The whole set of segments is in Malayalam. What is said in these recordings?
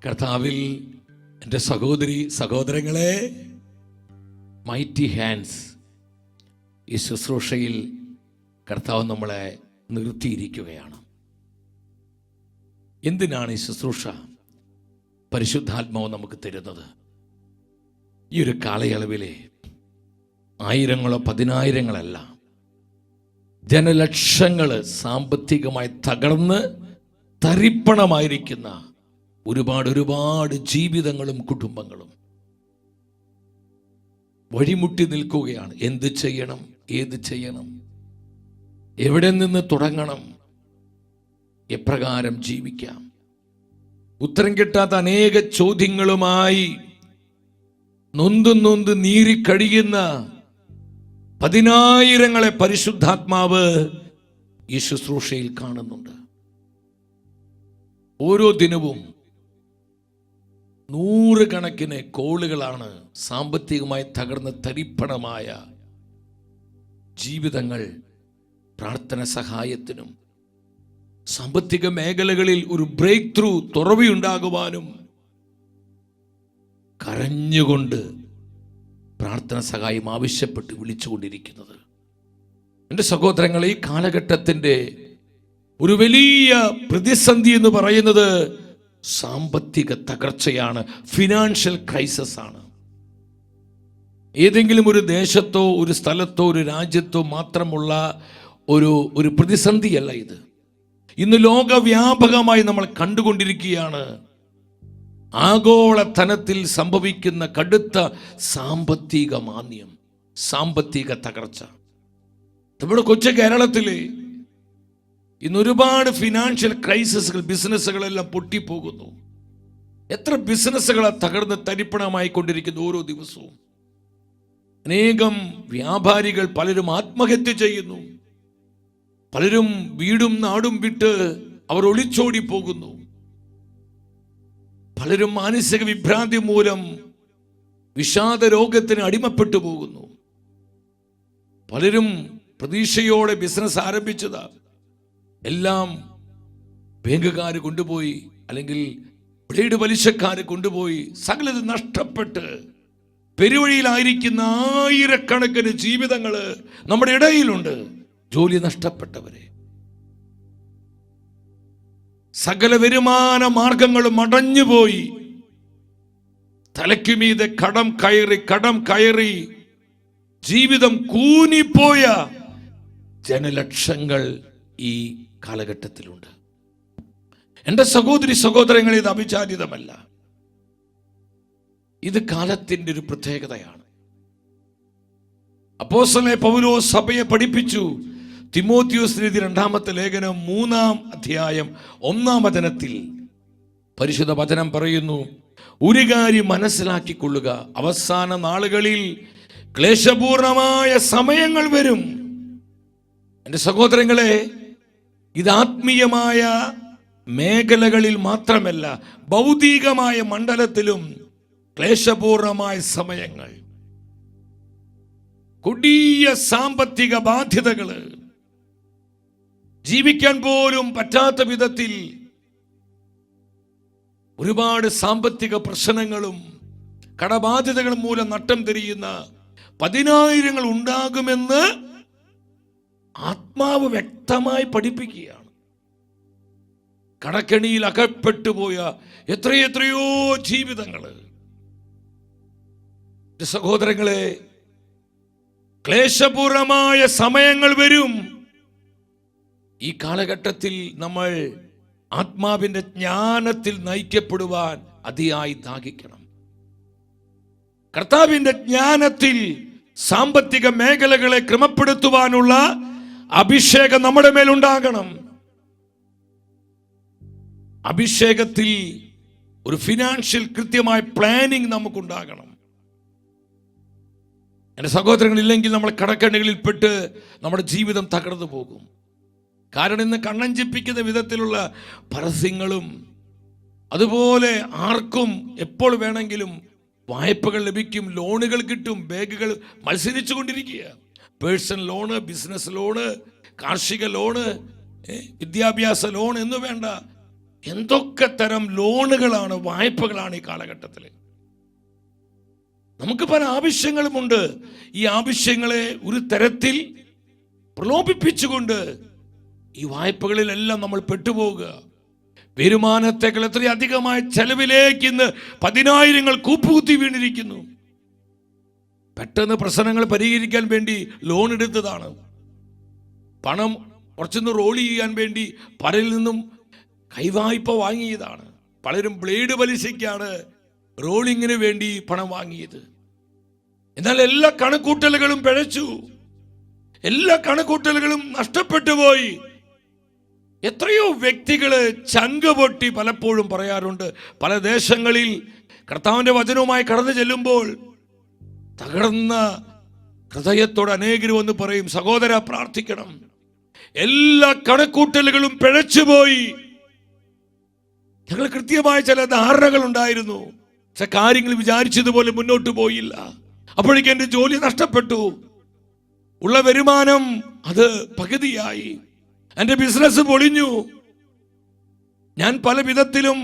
കർത്താവിൽ എൻ്റെ സഹോദരി സഹോദരങ്ങളെ, മൈറ്റി ഹാൻഡ്സ് ഈ ശുശ്രൂഷയിൽ കർത്താവ് നമ്മളെ നിർത്തിയിരിക്കുകയാണ്. എന്തിനാണ് ഈ ശുശ്രൂഷ പരിശുദ്ധാത്മാവ് നമുക്ക് തരുന്നത്? ഈ ഒരു കാലയളവിലെ ആയിരങ്ങളോ പതിനായിരങ്ങളല്ല, ജനലക്ഷങ്ങൾ സാമ്പത്തികമായി തകർന്ന് തരിപ്പണമായിരിക്കുന്ന ഒരുപാട് ജീവിതങ്ങളും കുടുംബങ്ങളും വഴിമുട്ടി നിൽക്കുകയാണ്. എന്ത് ചെയ്യണം, ഏത് ചെയ്യണം, എവിടെ നിന്ന് തുടങ്ങണം, എപ്രകാരം ജീവിക്കാം? ഉത്തരം കിട്ടാത്ത അനേക ചോദ്യങ്ങളുമായി നൊന്ത് നീറിക്കഴിയുന്ന പതിനായിരങ്ങളെ പരിശുദ്ധാത്മാവ് ഈ ശുശ്രൂഷയിൽ കാണുന്നുണ്ട്. ഓരോ ദിനവും നൂറുകണക്കിന് കോളുകളാണ് സാമ്പത്തികമായി തകർന്ന തരിപ്പണമായ ജീവിതങ്ങൾ പ്രാർത്ഥന സഹായത്തിനും സാമ്പത്തിക മേഖലകളിൽ ഒരു ബ്രേക്ക് ത്രൂ തുറവിയുണ്ടാകുവാനും കരഞ്ഞുകൊണ്ട് പ്രാർത്ഥന സഹായം ആവശ്യപ്പെട്ട് വിളിച്ചുകൊണ്ടിരിക്കുന്നത്. എൻ്റെ സഹോദരങ്ങളെ, ഈ കാലഘട്ടത്തിൻ്റെ ഒരു വലിയ പ്രതിസന്ധി എന്ന് പറയുന്നത് സാമ്പത്തിക തകർച്ചയാണ്, ഫിനാൻഷ്യൽ ക്രൈസിസ് ആണ്. ഏതെങ്കിലും ഒരു ദേശത്തോ ഒരു സ്ഥലത്തോ ഒരു രാജ്യത്തോ മാത്രമുള്ള ഒരു പ്രതിസന്ധിയല്ല ഇത്. ഇന്ന് ലോകവ്യാപകമായി നമ്മൾ കണ്ടുകൊണ്ടിരിക്കുകയാണ്. ആഗോളതലത്തിൽ സംഭവിക്കുന്ന കടുത്ത സാമ്പത്തിക മാന്ദ്യം, സാമ്പത്തിക തകർച്ച. നമ്മുടെ കൊച്ചു കേരളത്തിലെ ഇന്ന് ഒരുപാട് ഫിനാൻഷ്യൽ ക്രൈസിസുകൾ, ബിസിനസ്സുകളെല്ലാം പൊട്ടിപ്പോകുന്നു. എത്ര ബിസിനസ്സുകളാണ് തകർന്ന് തരിപ്പണമായി കൊണ്ടിരിക്കുന്നു ഓരോ ദിവസവും. അനേകം വ്യാപാരികൾ പലരും ആത്മഹത്യ ചെയ്യുന്നു. പലരും വീടും നാടും വിട്ട് അവർ ഒളിച്ചോടി പോകുന്നു. പലരും മാനസിക വിഭ്രാന്തി മൂലം വിഷാദ രോഗത്തിന് അടിമപ്പെട്ടു പോകുന്നു. പലരും പ്രതീക്ഷയോടെ ബിസിനസ് ആരംഭിച്ചതാ എല്ലാം ബാങ്കുകാർ കൊണ്ടുപോയി, അല്ലെങ്കിൽ ബ്ലേഡ് പലിശക്കാർ കൊണ്ടുപോയി സകലത് നഷ്ടപ്പെട്ട് പെരുവഴിയിലായിരിക്കുന്ന ആയിരക്കണക്കിന് ജീവിതങ്ങൾ നമ്മുടെ ഇടയിലുണ്ട്. ജോലി നഷ്ടപ്പെട്ടവരെ, സകല വരുമാന മാർഗങ്ങളും അടഞ്ഞുപോയി, തലയ്ക്കുമീതെ കടം കയറി ജീവിതം കൂനിപ്പോയ ജനലക്ഷങ്ങൾ ഈ കാലഘട്ടത്തിലുണ്ട്. എൻ്റെ സഹോദരി സഹോദരങ്ങളെ, ഇത് അവിചാരിതമല്ല. ഇത് കാലത്തിൻ്റെ ഒരു പ്രത്യേകതയാണ്. അപ്പോസ്തലനായ പൗലോസ് സഭയെ പഠിപ്പിച്ചു. തിമോത്തിയോസ് എഴുതിയ 2-ാമത്തെ ലേഖനം 3-ാം അധ്യായം 1-ാം വചനത്തിൽ പരിശുദ്ധ വചനം പറയുന്നു, ഒരു കാര്യം മനസ്സിലാക്കിക്കൊള്ളുക, അവസാന നാളുകളിൽ ക്ലേശപൂർണമായ സമയങ്ങൾ വരും. എൻ്റെ സഹോദരങ്ങളെ, ഇത് ആത്മീയമായ മേഖലകളിൽ മാത്രമല്ല, ഭൗതികമായ മണ്ഡലത്തിലും ക്ലേശപൂർണമായ സമയങ്ങൾ, കൊടിയ സാമ്പത്തിക ബാധ്യതകള്, ജീവിക്കാൻ പോലും പറ്റാത്ത വിധത്തിൽ ഒരുപാട് സാമ്പത്തിക പ്രശ്നങ്ങളും കടബാധ്യതകളും മൂലം നട്ടം തിരിയുന്ന പതിനായിരങ്ങൾ ഉണ്ടാകുമെന്ന് ആത്മാവ് വ്യക്തമായി പഠിപ്പിക്കുകയാണ്. കടക്കെണിയിൽ അകപ്പെട്ടുപോയ എത്രയോ ജീവിതങ്ങള്. സഹോദരങ്ങളെ, ക്ലേശപൂർണമായ സമയങ്ങൾ വരും. ഈ കാലഘട്ടത്തിൽ നമ്മൾ ആത്മാവിന്റെ ജ്ഞാനത്തിൽ നയിക്കപ്പെടുവാൻ അതിയായി ദാഹിക്കണം. കർത്താവിന്റെ ജ്ഞാനത്തിൽ സാമ്പത്തിക മേഖലകളെ ക്രമപ്പെടുത്തുവാനുള്ള അഭിഷേകം നമ്മുടെ മേലുണ്ടാകണം. അഭിഷേകത്തിൽ ഒരു ഫിനാൻഷ്യൽ കൃത്യമായ പ്ലാനിങ് നമുക്കുണ്ടാകണം. എൻ്റെ സഹോദരങ്ങളില്ലെങ്കിൽ നമ്മൾ കടക്കണികളിൽപ്പെട്ട് നമ്മുടെ ജീവിതം തകർന്നു പോകും. കാരണം ഇന്ന് കണ്ണഞ്ചിപ്പിക്കുന്ന വിധത്തിലുള്ള പരസ്യങ്ങളും, അതുപോലെ ആർക്കും എപ്പോൾ വേണമെങ്കിലും വായ്പകൾ ലഭിക്കും, ലോണുകൾ കിട്ടും, ബാങ്കുകൾ മത്സരിച്ചു കൊണ്ടിരിക്കുക. പേഴ്സണൽ ലോണ്, ബിസിനസ് ലോണ്, കാർഷിക ലോണ്, വിദ്യാഭ്യാസ ലോൺ എന്ന് വേണ്ട എന്തൊക്കെ തരം ലോണുകളാണ്, വായ്പകളാണ് ഈ കാലഘട്ടത്തിൽ. നമുക്ക് പല ആവശ്യങ്ങളുമുണ്ട്. ഈ ആവശ്യങ്ങളെ ഒരു തരത്തിൽ പ്രലോഭിപ്പിച്ചുകൊണ്ട് ഈ വായ്പകളിലെല്ലാം നമ്മൾ പെട്ടുപോവുക. വരുമാനത്തേക്കാൾ എത്രയും അധികമായ ചെലവിലേക്ക് ഇന്ന് 10,000 കൂപ്പുകുത്തി വീണിരിക്കുന്നു. പെട്ടെന്ന് പ്രശ്നങ്ങൾ പരിഹരിക്കാൻ വേണ്ടി ലോൺ എടുത്തതാണ്. പണം കുറച്ചൊന്ന് റോൾ ചെയ്യാൻ വേണ്ടി പലരിൽ നിന്നും കൈവായ്പ വാങ്ങിയതാണ്. പലരും ബ്ലേഡ് പലിശയ്ക്കാണ് റോളിങ്ങിന് വേണ്ടി പണം വാങ്ങിയത്. എന്നാൽ എല്ലാ കണക്കൂട്ടലുകളും പിഴച്ചു, എല്ലാ കണക്കൂട്ടലുകളും നഷ്ടപ്പെട്ടു പോയി. എത്രയോ വ്യക്തികള് ചങ്ക് പൊട്ടി പലപ്പോഴും പറയാറുണ്ട്. പല ദേശങ്ങളിൽ കർത്താവിന്റെ വചനവുമായി കടന്നു ചെല്ലുമ്പോൾ തകർന്ന ഹൃദയത്തോട് അനേകരും വന്ന് പറയും, സഹോദര പ്രാർത്ഥിക്കണം, എല്ലാ കണക്കൂട്ടലുകളും പിഴച്ചുപോയി. ഞങ്ങൾ കൃത്യമായ ചില ധാരണകൾ ഉണ്ടായിരുന്നു, പക്ഷെ കാര്യങ്ങൾ വിചാരിച്ചതുപോലെ മുന്നോട്ട് പോയില്ല. അപ്പോഴേക്കും എന്റെ ജോലി നഷ്ടപ്പെട്ടു, ഉള്ള വരുമാനം അത് പകുതിയായി, എന്റെ ബിസിനസ് പൊളിഞ്ഞു. ഞാൻ പല വിധത്തിലും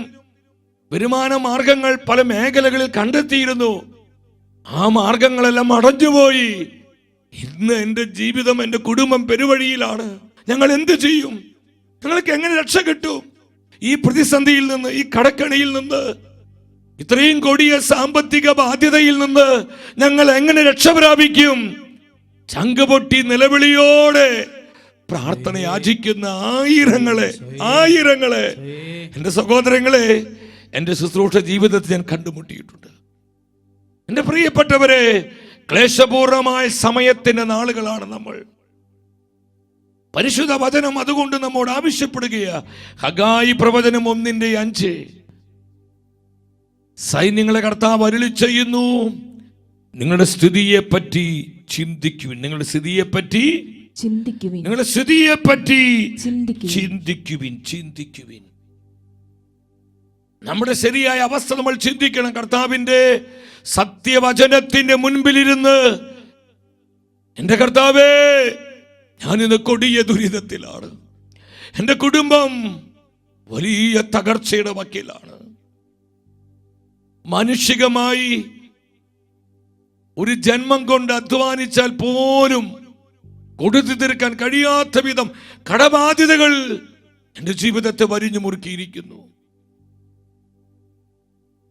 വരുമാന മാർഗങ്ങൾ പല മേഖലകളിൽ കണ്ടെത്തിയിരുന്നു, ആ മാർഗങ്ങളെല്ലാം അടഞ്ഞുപോയി. ഇന്ന് എന്റെ ജീവിതം, എന്റെ കുടുംബം പെരുവഴിയിലാണ്. ഞങ്ങൾ എന്ത് ചെയ്യും? ഞങ്ങൾക്ക് എങ്ങനെ രക്ഷ കിട്ടും ഈ പ്രതിസന്ധിയിൽ നിന്ന്, ഈ കടക്കണിയിൽ നിന്ന്, ഇത്രയും കൊടിയ സാമ്പത്തിക ബാധ്യതയിൽ നിന്ന് ഞങ്ങൾ എങ്ങനെ രക്ഷ പ്രാപിക്കും? ചങ്കുപൊട്ടി നിലവിളിയോടെ പ്രാർത്ഥന യാചിക്കുന്ന ആയിരങ്ങളെ എന്റെ സഹോദരങ്ങളെ, എന്റെ ശുശ്രൂഷ ജീവിതത്തിൽ ഞാൻ കണ്ടുമുട്ടിയിട്ടുണ്ട്. എന്റെ പ്രിയപ്പെട്ടവരെ, ക്ലേശപൂർണമായ സമയത്തിന്റെ നാളുകളാണ് നമ്മൾ. പരിശുദ്ധ വചനം അതുകൊണ്ട് നമ്മോട് ആവശ്യപ്പെടുകയാ. ഹഗായി പ്രവചനം 1:5, സൈന്യങ്ങളെ കർത്താവ് അരുളി ചെയ്യുന്നു, നിങ്ങളുടെ സ്ഥിതിയെ പറ്റി ചിന്തിക്കുവിൻ. നിങ്ങളുടെ സ്ഥിതിയെ പറ്റി ചിന്തിക്കുവിൻ. നിങ്ങളുടെ സ്ഥിതിയെ പറ്റി ചിന്തിക്കുവിൻ. നമ്മുടെ ശരിയായ അവസ്ഥ നമ്മൾ ചിന്തിക്കണം. കർത്താവിന്റെ സത്യവചനത്തിന്റെ മുൻപിലിരുന്ന്, എന്റെ കർത്താവേ, ഞാനിന്ന് കൊടിയ ദുരിതത്തിലാണ്, എന്റെ കുടുംബം വലിയ തകർച്ചയുടെ വക്കിലാണ്. മാനുഷികമായി ഒരു ജന്മം കൊണ്ട് അധ്വാനിച്ചാൽ പോലും കൊടുത്തു തീർക്കാൻ കഴിയാത്ത വിധം കടബാധ്യതകൾ എന്റെ ജീവിതത്തെ വരിഞ്ഞു മുറുക്കിയിരിക്കുന്നു.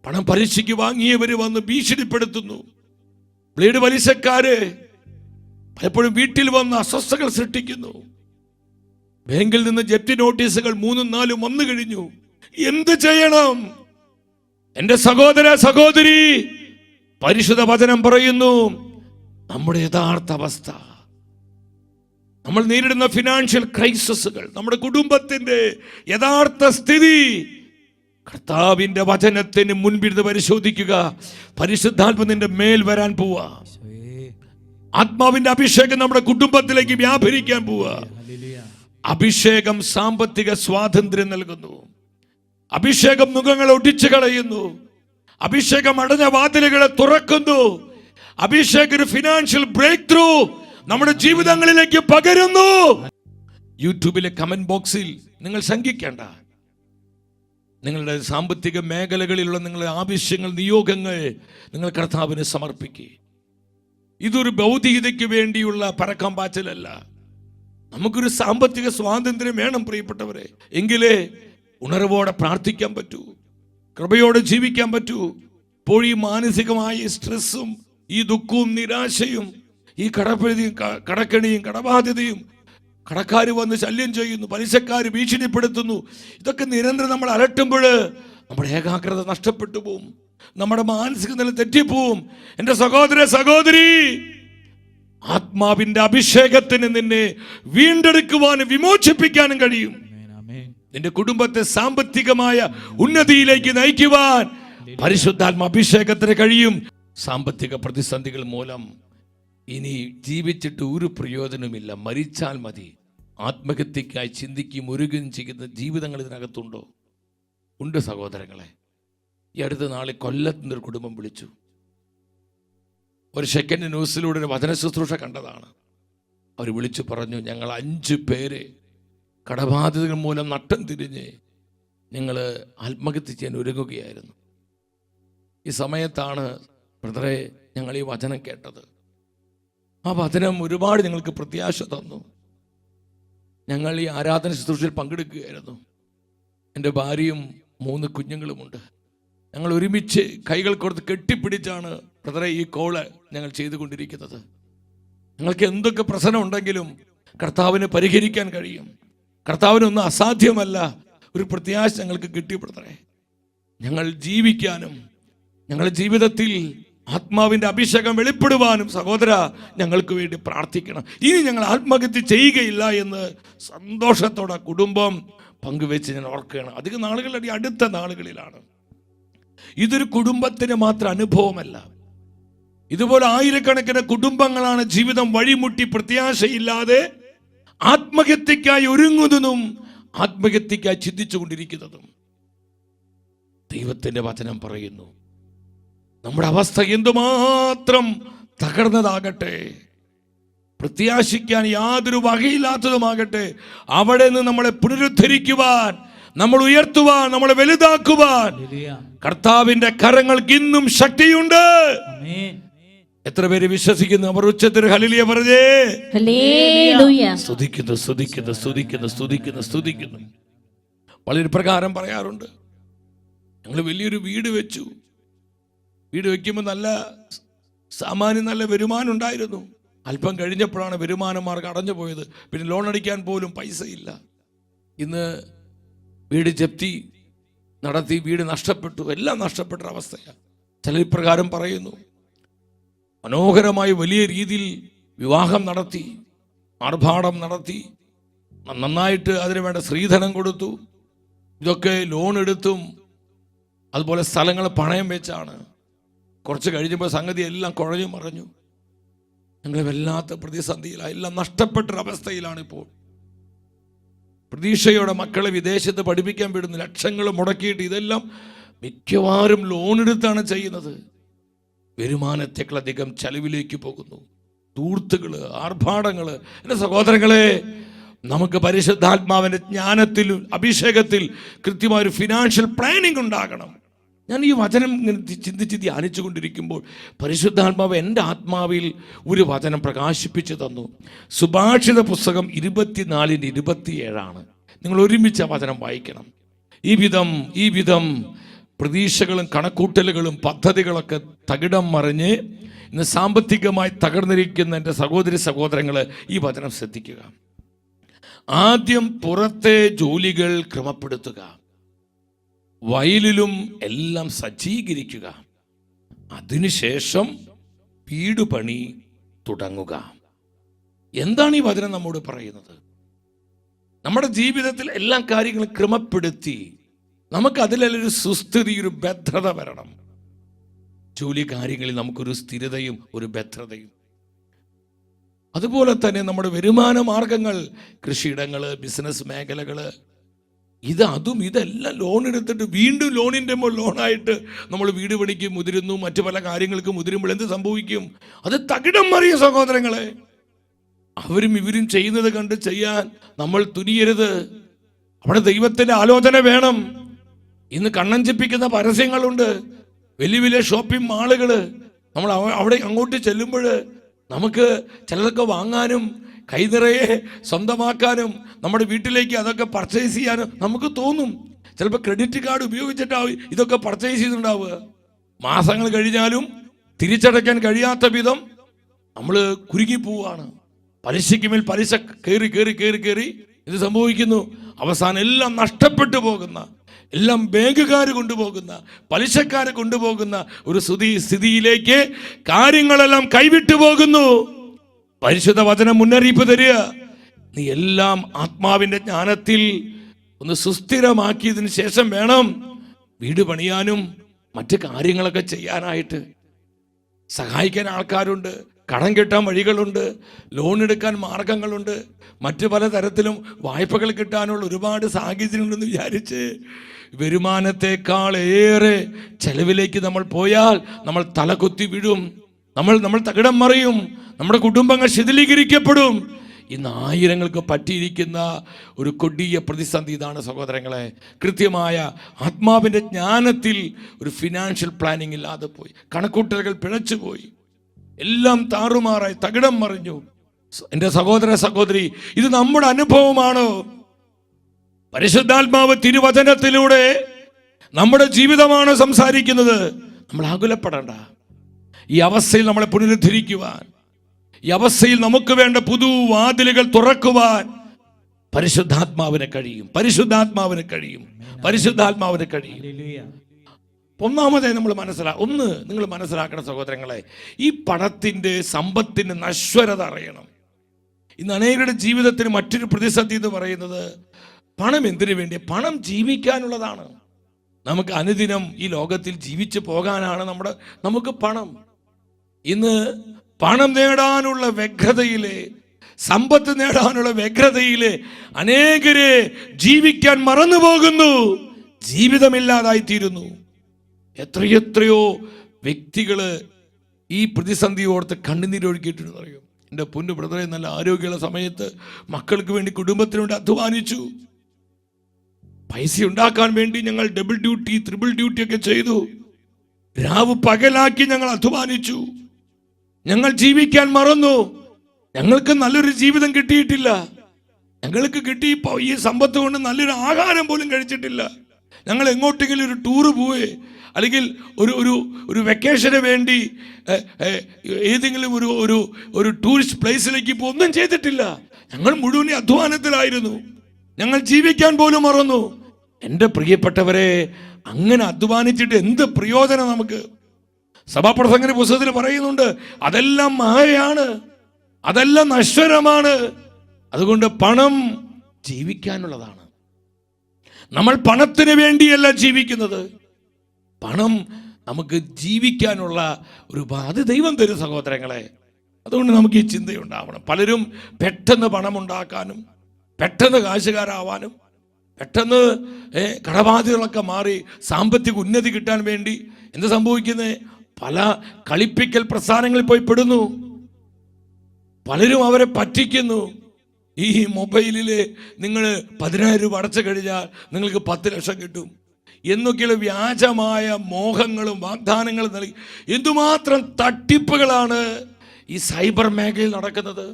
പണം പലിശയ്ക്ക് വാങ്ങിയവര് വന്ന് ഭീഷണിപ്പെടുത്തുന്നു. ബ്ലേഡ് പലിശക്കാര് പലപ്പോഴും വീട്ടിൽ വന്ന് അസ്വസ്ഥകൾ സൃഷ്ടിക്കുന്നു. ബാങ്കിൽ നിന്ന് ജപ്തി നോട്ടീസുകൾ 3-4 വന്നു കഴിഞ്ഞു. എന്ത് ചെയ്യണം? എന്റെ സഹോദര സഹോദരി, പരിശുദ്ധ വചനം പറയുന്നു, നമ്മുടെ യഥാർത്ഥ അവസ്ഥ, നമ്മൾ നേരിടുന്ന ഫിനാൻഷ്യൽ ക്രൈസിസുകൾ, നമ്മുടെ കുടുംബത്തിന്റെ യഥാർത്ഥ സ്ഥിതി കർത്താവിന്റെ വചനത്തിന് മുൻപിരുന്ന് പരിശോധിക്കുക. പരിശുദ്ധാത്മ നിന്റെ മേൽ വരാൻ പോവാ. ആത്മാവിന്റെ അഭിഷേകം നമ്മുടെ കുടുംബത്തിലേക്ക് വ്യാപരിക്കാൻ പോവാ. അഭിഷേകം സാമ്പത്തിക സ്വാതന്ത്ര്യം നൽകുന്നു. അഭിഷേകം മുഖങ്ങളെ ഒടിച്ചു കളയുന്നു. അഭിഷേകം അടഞ്ഞ വാതിലുകളെ തുറക്കുന്നു. അഭിഷേകം ഒരു ഫിനാൻഷ്യൽ ബ്രേക്ക് ത്രൂ നമ്മുടെ ജീവിതങ്ങളിലേക്ക് പകരുന്നു. യൂട്യൂബിലെ കമന്റ് ബോക്സിൽ നിങ്ങൾ ശങ്കിക്കേണ്ട. നിങ്ങളുടെ സാമ്പത്തിക മേഖലകളിലുള്ള നിങ്ങളുടെ ആവശ്യങ്ങൾ, നിയോഗങ്ങൾ നിങ്ങൾ കർത്താവിന് സമർപ്പിക്കുക. ഇതൊരു ഭൗതികതയ്ക്ക് വേണ്ടിയുള്ള പരക്കം പാച്ചലല്ല. നമുക്കൊരു സാമ്പത്തിക സ്വാതന്ത്ര്യം വേണം പ്രിയപ്പെട്ടവരെ. എങ്കിലേ ഉണർവോടെ പ്രാർത്ഥിക്കാൻ പറ്റൂ, കൃപയോടെ ജീവിക്കാൻ പറ്റൂ. ഇപ്പോൾ ഈ മാനസികമായ സ്ട്രെസ്സും ഈ ദുഃഖവും നിരാശയും ഈ കടക്കണിയും കടബാധ്യതയും, കടക്കാർ വന്ന് ശല്യം ചെയ്യുന്നു, പലിശക്കാർ ഭീഷണിപ്പെടുത്തുന്നു, ഇതൊക്കെ നിരന്തരം നമ്മൾ അലട്ടുമ്പോൾ നമ്മുടെ ഏകാഗ്രത നഷ്ടപ്പെട്ടു പോവും, നമ്മുടെ മാനസിക നില തെറ്റിപ്പോവും. എൻ്റെ സഹോദര സഹോദരി, ആത്മാവിന്റെ അഭിഷേകത്തിന് നിന്നെ വീണ്ടെടുക്കുവാനും വിമോചിപ്പിക്കാനും കഴിയും. നിന്റെ കുടുംബത്തെ സാമ്പത്തികമായ ഉന്നതിയിലേക്ക് നയിക്കുവാൻ പരിശുദ്ധാത്മ അഭിഷേകത്തിന് കഴിയും. സാമ്പത്തിക പ്രതിസന്ധികൾ മൂലം ഇനി ജീവിച്ചിട്ട് ഒരു പ്രയോജനമില്ല, മരിച്ചാൽ മതി, ആത്മഹത്യക്കായി ചിന്തിക്കുകയും ഒരുങ്ങുകയും ചെയ്യുന്ന ജീവിതങ്ങൾ ഇതിനകത്തുണ്ടോ? ഉണ്ട് സഹോദരങ്ങളെ. ഈ അടുത്ത നാളെ കൊല്ലത്തിൻ്റെ ഒരു കുടുംബം വിളിച്ചു. ഒരു സെക്കൻഡ് ന്യൂസിലൂടെ ഒരു വചന ശുശ്രൂഷ കണ്ടതാണ്. അവർ വിളിച്ചു പറഞ്ഞു, ഞങ്ങൾ 5 പേര് കടബാധിതകൾ മൂലം നട്ടം തിരിഞ്ഞ് നിങ്ങൾ ആത്മഹത്യ ചെയ്യാൻ ഒരുങ്ങുകയായിരുന്നു. ഈ സമയത്താണ് ബ്രദറെ ഞങ്ങൾ ഈ വചനം കേട്ടത്. ആ വചനം ഒരുപാട് ഞങ്ങൾക്ക് പ്രത്യാശ തന്നു. ഞങ്ങൾ ഈ ആരാധന ശുശ്രൂഷയിൽ പങ്കെടുക്കുകയായിരുന്നു. എൻ്റെ ഭാര്യയും 3 കുഞ്ഞുങ്ങളുമുണ്ട്. ഞങ്ങൾ ഒരുമിച്ച് കൈകൾ കൊടുത്ത് കെട്ടിപ്പിടിച്ചാണ് ബ്രദറെ ഈ കോള് ഞങ്ങൾ ചെയ്തുകൊണ്ടിരിക്കുന്നത്. ഞങ്ങൾക്ക് എന്തൊക്കെ പ്രശ്നം ഉണ്ടെങ്കിലും കർത്താവിന് പരിഹരിക്കാൻ കഴിയും. കർത്താവിനൊന്നും അസാധ്യമല്ല. ഒരു പ്രത്യാശ ഞങ്ങൾക്ക് കിട്ടി ബ്രദറെ. ഞങ്ങൾ ജീവിക്കാനും ഞങ്ങളുടെ ജീവിതത്തിൽ ആത്മാവിൻ്റെ അഭിഷേകം വെളിപ്പെടുവാനും സഹോദര ഞങ്ങൾക്ക് വേണ്ടി പ്രാർത്ഥിക്കണം. ഇനി ഞങ്ങൾ ആത്മഹത്യ ചെയ്യുകയില്ല എന്ന് സന്തോഷത്തോടെ കുടുംബം പങ്കുവെച്ച് ഞാൻ ഓർക്കുകയാണ്. അധികം നാളുകളുടെ അടുത്ത നാളുകളിലാണ്. ഇതൊരു കുടുംബത്തിന് മാത്രം അനുഭവമല്ല. ഇതുപോലെ ആയിരക്കണക്കിന് കുടുംബങ്ങളാണ് ജീവിതം വഴിമുട്ടി പ്രത്യാശയില്ലാതെ ആത്മഹത്യക്കായി ഒരുങ്ങുന്നതും ആത്മഹത്യക്കായി ചിന്തിച്ചു കൊണ്ടിരിക്കുന്നതും. ദൈവത്തിന്റെ വചനം പറയുന്നു, നമ്മുടെ അവസ്ഥ എന്തുമാത്രം തകർന്നതാകട്ടെ, പ്രത്യാശിക്കാൻ യാതൊരു വകയില്ലാത്തതുമാകട്ടെ, അവിടെ നിന്ന് നമ്മളെ പുനരുദ്ധരിക്കുവാൻ, നമ്മൾ ഉയർത്തുവാൻ, നമ്മളെ വലുതാക്കുവാൻ കർത്താവിന്റെ കരങ്ങൾക്ക് ഇന്നും ശക്തിയുണ്ട്. എത്ര പേര് വിശ്വസിക്കുന്നു? അവർ ഉച്ചത്തിൽ ഹല്ലേലൂയ പറഞ്ഞേ. സ്തുതിക്കുന്നു, സ്തുതിക്കുന്നു, സ്തുതിക്കുന്നു, സ്തുതിക്കുന്നു, സ്തുതിക്കുന്നു. വളരെ പ്രകാരം പറയാറുണ്ട്, ഞങ്ങൾ വലിയൊരു വീട് വെച്ചു. വീട് വെക്കുമ്പോൾ നല്ല സാമാന്യം നല്ല വരുമാനം ഉണ്ടായിരുന്നു. അല്പം കഴിഞ്ഞപ്പോഴാണ് വരുമാന മാർഗം അടഞ്ഞു പോയത്. പിന്നെ ലോൺ അടിക്കാൻ പോലും പൈസ ഇല്ല. ഇന്ന് വീട് ജപ്തി നടത്തി, വീട് നഷ്ടപ്പെട്ടു, എല്ലാം നഷ്ടപ്പെട്ട അവസ്ഥയാണ്. ചില ഇപ്രകാരം പറയുന്നു, മനോഹരമായി വലിയ രീതിയിൽ വിവാഹം നടത്തി, ആർഭാടം നടത്തി, നന്നായിട്ട് അതിന് വേണ്ട സ്ത്രീധനം കൊടുത്തു, ഇതൊക്കെ ലോൺ എടുത്തും അതുപോലെ സ്ഥലങ്ങൾ പണയം വെച്ചാണ്. കുറച്ച് കഴിഞ്ഞപ്പോൾ സംഗതി എല്ലാം കുഴഞ്ഞു മറിഞ്ഞു. ഞങ്ങൾ വല്ലാത്ത പ്രതിസന്ധിയിലാണ്, എല്ലാം നഷ്ടപ്പെട്ടൊരവസ്ഥയിലാണ് ഇപ്പോൾ. പ്രതീക്ഷയോടെ മക്കളെ വിദേശത്ത് പഠിപ്പിക്കാൻ വിടുന്നു, ലക്ഷങ്ങൾ മുടക്കിയിട്ട് ഇതെല്ലാം മിക്കവാറും ലോൺ എടുത്താണ് ചെയ്യുന്നത്. വരുമാനത്തെക്കാളധികം ചെലവിലേക്ക് പോകുന്നു. ധൂർത്തുകള്, ആർഭാടങ്ങള്. എൻ്റെ സഹോദരങ്ങളെ, നമുക്ക് പരിശുദ്ധാത്മാവിൻ്റെ ജ്ഞാനത്തിൽ, അഭിഷേകത്തിൽ കൃത്യമായൊരു ഫിനാൻഷ്യൽ പ്ലാനിങ് ഉണ്ടാകണം. ഞാൻ ഈ വചനം ഇങ്ങനെ ചിന്തിച്ച് ധ്യാനിച്ചു കൊണ്ടിരിക്കുമ്പോൾ പരിശുദ്ധാത്മാവ് എൻ്റെ ആത്മാവിൽ ഒരു വചനം പ്രകാശിപ്പിച്ചു തന്നു. സുഭാഷിത പുസ്തകം 24:27. നിങ്ങൾ ഒരുമിച്ച് ആ വചനം വായിക്കണം. ഈ വിധം പ്രതീക്ഷകളും കണക്കൂട്ടലുകളും പദ്ധതികളൊക്കെ തകിടം മറിഞ്ഞ് ഇന്ന് സാമ്പത്തികമായി തകർന്നിരിക്കുന്ന എൻ്റെ സഹോദരി സഹോദരങ്ങൾ, ഈ വചനം ശ്രദ്ധിക്കുക. ആദ്യം പുറത്തെ ജോലികൾ ക്രമപ്പെടുത്തുക, വയലിലും എല്ലാം സജ്ജീകരിക്കുക, അതിനുശേഷം വീടുപണി തുടങ്ങുക. എന്താണ് ഈ വചനം നമ്മോട് പറയുന്നത്? നമ്മുടെ ജീവിതത്തിൽ എല്ലാ കാര്യങ്ങളും ക്രമപ്പെടുത്തി നമുക്ക് അതിലൊരു സുസ്ഥിതി, ഒരു ഭദ്രത വരണം. ജോലി കാര്യങ്ങളിൽ നമുക്കൊരു സ്ഥിരതയും ഒരു ഭദ്രതയും. അതുപോലെ തന്നെ നമ്മുടെ വരുമാന മാർഗങ്ങൾ, കൃഷിയിടങ്ങൾ, ബിസിനസ് മേഖലകൾ, ഇതെല്ലാം ലോൺ എടുത്തിട്ട് വീണ്ടും ലോണിൻ്റെ ലോണായിട്ട് നമ്മൾ വീട് പണിക്ക് മുതിരുന്നു, മറ്റു പല കാര്യങ്ങൾക്ക് മുതിരുമ്പോൾ എന്ത് സംഭവിക്കും? അത് തകിടം മറിയും സഹോദരങ്ങളെ. അവരും ഇവരും ചെയ്യുന്നത് കണ്ട് ചെയ്യാൻ നമ്മൾ തുനിയരുത്. അവിടെ ദൈവത്തിൻ്റെ ആലോചന വേണം. ഇന്ന് കണ്ണഞ്ചിപ്പിക്കുന്ന പരസ്യങ്ങളുണ്ട്, വലിയ വലിയ ഷോപ്പിംഗ് മാളുകൾ. നമ്മൾ അവിടെ അങ്ങോട്ട് ചെല്ലുമ്പോൾ നമുക്ക് ചിലതൊക്കെ വാങ്ങാനും കൈനിറയെ സ്വന്തമാക്കാനും നമ്മുടെ വീട്ടിലേക്ക് അതൊക്കെ പർച്ചേസ് ചെയ്യാനും നമുക്ക് തോന്നും. ചിലപ്പോൾ ക്രെഡിറ്റ് കാർഡ് ഉപയോഗിച്ചിട്ടാവും ഇതൊക്കെ പർച്ചേസ് ചെയ്തിട്ടുണ്ടാവുക. മാസങ്ങൾ കഴിഞ്ഞാലും തിരിച്ചടയ്ക്കാൻ കഴിയാത്ത വിധം നമ്മൾ കുരുങ്ങി പോവാണ്. പലിശയ്ക്ക് മേൽ പലിശ കയറി കയറി കയറി കയറി ഇത് സംഭവിക്കുന്നു. അവസാനം എല്ലാം നഷ്ടപ്പെട്ടു പോകുന്ന, എല്ലാം ബാങ്കുകാർ കൊണ്ടുപോകുന്ന, പലിശക്കാർ കൊണ്ടുപോകുന്ന ഒരു സ്ഥിതിയിലേക്ക് കാര്യങ്ങളെല്ലാം കൈവിട്ടു പോകുന്നു. പരിശുദ്ധ വചനം മുന്നറിയിപ്പ് തരിക, നീ എല്ലാം ആത്മാവിൻ്റെ ജ്ഞാനത്തിൽ ഒന്ന് സുസ്ഥിരമാക്കിയതിന് ശേഷം വേണം വീട് പണിയാനും മറ്റു കാര്യങ്ങളൊക്കെ ചെയ്യാനായിട്ട്. സഹായിക്കാൻ ആൾക്കാരുണ്ട്, കടം കിട്ടാൻ വഴികളുണ്ട്, ലോൺ എടുക്കാൻ മാർഗങ്ങളുണ്ട്, മറ്റു പല തരത്തിലും വായ്പകൾ കിട്ടാനുള്ള ഒരുപാട് സാഹചര്യങ്ങളുണ്ടെന്ന് വിചാരിച്ച് വരുമാനത്തെക്കാൾ ഏറെ ചെലവിലേക്ക് നമ്മൾ പോയാൽ നമ്മൾ തലകുത്തി വീഴും, നമ്മൾ തകിടം മറിയും, നമ്മുടെ കുടുംബങ്ങൾ ശിഥിലീകരിക്കപ്പെടും. ഇന്ന് ആയിരങ്ങൾക്ക് പറ്റിയിരിക്കുന്ന ഒരു കൊടിയ പ്രതിസന്ധി ഇതാണ് സഹോദരങ്ങളെ. കൃത്യമായ ആത്മാവിൻ്റെ ജ്ഞാനത്തിൽ ഒരു ഫിനാൻഷ്യൽ പ്ലാനിങ് ഇല്ലാതെ പോയി, കണക്കൂട്ടലുകൾ പിഴച്ചുപോയി, എല്ലാം താറുമാറായി തകിടം മറിഞ്ഞു. എൻ്റെ സഹോദര സഹോദരി, ഇത് നമ്മുടെ അനുഭവമാണോ? പരിശുദ്ധാത്മാവ് തിരുവചനത്തിലൂടെ നമ്മുടെ ജീവിതമാണ് സംസാരിക്കുന്നത്. നമ്മൾ ആകുലപ്പെടേണ്ട. ഈ അവസ്ഥയിൽ നമ്മളെ പുനരുദ്ധരിക്കുവാൻ, ഈ അവസ്ഥയിൽ നമുക്ക് വേണ്ട പുതുവാതിലുകൾ തുറക്കുവാൻ പരിശുദ്ധാത്മാവിന് കഴിയും. പരിശുദ്ധാത്മാവിന് കഴിയും. പരിശുദ്ധാത്മാവിന് കഴിയും. ഒന്നാമതായി നമ്മൾ നിങ്ങൾ മനസ്സിലാക്കണം സഹോദരങ്ങളെ, ഈ പണത്തിൻ്റെ സമ്പത്തിൻ്റെ നശ്വരത അറിയണം. ഇന്ന് അനേകരുടെ ജീവിതത്തിന് മറ്റൊരു പ്രതിസന്ധി എന്ന് പറയുന്നത് പണം എന്തിനു വേണ്ടി? പണം ജീവിക്കാനുള്ളതാണ്. നമുക്ക് അനുദിനം ഈ ലോകത്തിൽ ജീവിച്ചു പോകാനാണ് നമുക്ക് പണം. ഇന്ന് പണം നേടാനുള്ള വ്യഗ്രതയിലെ, സമ്പത്ത് നേടാനുള്ള വ്യഗ്രതയിലെ അനേകരെ ജീവിക്കാൻ മറന്നു പോകുന്നു. ജീവിതമില്ലാതായിത്തീരുന്നു. എത്രയെത്രയോ വ്യക്തികള് ഈ പ്രതിസന്ധി ഓർത്ത് കണ്ണുനീരൊഴുക്കിയിട്ടുണ്ടെന്ന് അറിയും. എൻ്റെ പൊന്നു ബ്രദറെ, നല്ല ആരോഗ്യമുള്ള സമയത്ത് മക്കൾക്ക് വേണ്ടി, കുടുംബത്തിന് വേണ്ടി അധ്വാനിച്ചു. പൈസ ഉണ്ടാക്കാൻ വേണ്ടി ഞങ്ങൾ ഡബിൾ ഡ്യൂട്ടി, ട്രിപ്പിൾ ഡ്യൂട്ടി ഒക്കെ ചെയ്തു. രാവ് പകലാക്കി ഞങ്ങൾ അധ്വാനിച്ചു. ഞങ്ങൾ ജീവിക്കാൻ മറന്നു. ഞങ്ങൾക്ക് നല്ലൊരു ജീവിതം കിട്ടിയിട്ടില്ല. ഞങ്ങൾക്ക് ഈ സമ്പത്ത് കൊണ്ട് നല്ലൊരു ആഹാരം പോലും കഴിച്ചിട്ടില്ല. ഞങ്ങൾ എങ്ങോട്ടെങ്കിലും ഒരു ടൂറ് പോവേ, അല്ലെങ്കിൽ ഒരു വെക്കേഷന് വേണ്ടി ഏതെങ്കിലും ഒരു ടൂറിസ്റ്റ് പ്ലേസിലേക്ക് ഒന്നും ചെയ്തിട്ടില്ല. ഞങ്ങൾ മുഴുവൻ അധ്വാനത്തിലായിരുന്നു. ഞങ്ങൾ ജീവിക്കാൻ പോലും മറന്നു. എൻ്റെ പ്രിയപ്പെട്ടവരെ, അങ്ങനെ അധ്വാനിച്ചിട്ട് എന്ത് പ്രയോജനം നമുക്ക്? സഭാപ്രസംഗന്റെ പുസ്തകത്തിൽ പറയുന്നുണ്ട്, അതെല്ലാം മായയാണ്, അതെല്ലാം നശ്വരമാണ്. അതുകൊണ്ട് പണം ജീവിക്കാനുള്ളതാണ്. നമ്മൾ പണത്തിന് വേണ്ടിയല്ല ജീവിക്കുന്നത്. പണം നമുക്ക് ജീവിക്കാനുള്ള അത് ദൈവം തരും സഹോദരങ്ങളെ. അതുകൊണ്ട് നമുക്ക് ഈ ചിന്തയുണ്ടാവണം. പലരും പെട്ടെന്ന് പണം ഉണ്ടാക്കാനും, പെട്ടെന്ന് കാശുകാരാവാനും, പെട്ടെന്ന് കടബാധ്യതകളൊക്കെ മാറി സാമ്പത്തിക ഉന്നതി കിട്ടാൻ വേണ്ടി എന്ത് സംഭവിക്കുന്നത്? പല കളിപ്പിക്കൽ പ്രസ്ഥാനങ്ങളിൽ പോയി പെടുന്നു. പലരും അവരെ പറ്റിക്കുന്നു. ഈ മൊബൈലിൽ നിങ്ങൾ 10,000 രൂപ അടച്ചു കഴിഞ്ഞാൽ നിങ്ങൾക്ക് 10 ലക്ഷം കിട്ടും എന്നൊക്കെയുള്ള വ്യാജമായ മോഹങ്ങളും വാഗ്ദാനങ്ങളും നൽകി എന്തുമാത്രം തട്ടിപ്പുകളാണ് ഈ സൈബർ മേഖലയിൽ നടക്കുന്നത്,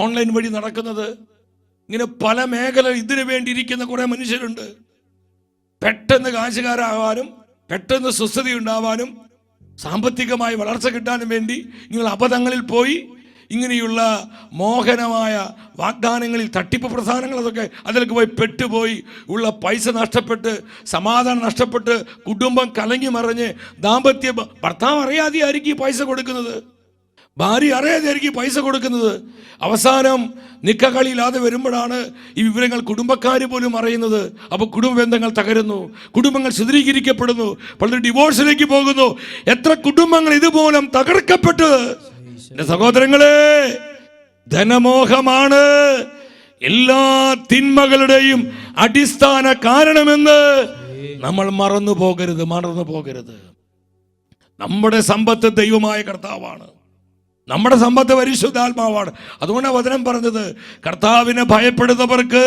ഓൺലൈൻ വഴി നടക്കുന്നത്. ഇങ്ങനെ പല മേഖല ഇതിനു വേണ്ടി ഇരിക്കുന്ന കുറെ മനുഷ്യരുണ്ട്. പെട്ടെന്ന് കാശുകാരാകാനും, പെട്ടെന്ന് സ്വസ്ഥത ഉണ്ടാവാനും, സാമ്പത്തികമായി വളർച്ച കിട്ടാനും വേണ്ടി നിങ്ങൾ അബദ്ധങ്ങളിൽ പോയി ഇങ്ങനെയുള്ള മോഹനമായ വാഗ്ദാനങ്ങളിൽ, തട്ടിപ്പ് പ്രസ്ഥാനങ്ങൾ, അതൊക്കെ അതിലേക്ക് പോയി പെട്ടുപോയി ഉള്ള പൈസ നഷ്ടപ്പെട്ട്, സമാധാനം നഷ്ടപ്പെട്ട്, കുടുംബം കലങ്ങി മറിഞ്ഞ്, ഭർത്താവ് അറിയാതെ ആയിരിക്കും ഈ പൈസ കൊടുക്കുന്നത്, ഭാര്യ അറിയാതെ ആയിരിക്കും പൈസ കൊടുക്കുന്നത്. അവസാനം നിക്കകളിയില്ലാതെ വരുമ്പോഴാണ് ഈ വിവരങ്ങൾ കുടുംബക്കാർ പോലും അറിയുന്നത്. അപ്പോൾ കുടുംബ ബന്ധങ്ങൾ തകരുന്നു, കുടുംബങ്ങൾ ചിത്രീകരിക്കപ്പെടുന്നു, പലരും ഡിവോഴ്സിലേക്ക് പോകുന്നു. എത്ര കുടുംബങ്ങൾ ഇതുമൂലം തകർക്കപ്പെട്ടു. എൻ്റെ സഹോദരങ്ങളെ, ധനമോഹമാണ് എല്ലാ തിന്മകളുടെയും അടിസ്ഥാന കാരണമെന്ന് നമ്മൾ മറന്നു പോകരുത്. നമ്മുടെ സമ്പത്ത് ദൈവമായ കർത്താവാണ്. നമ്മുടെ സമ്പത്ത് പരിശുദ്ധാത്മാവാണ്. അതുകൊണ്ടാണ് വചനം പറഞ്ഞത്, കർത്താവിനെ ഭയപ്പെടുന്നവർക്ക്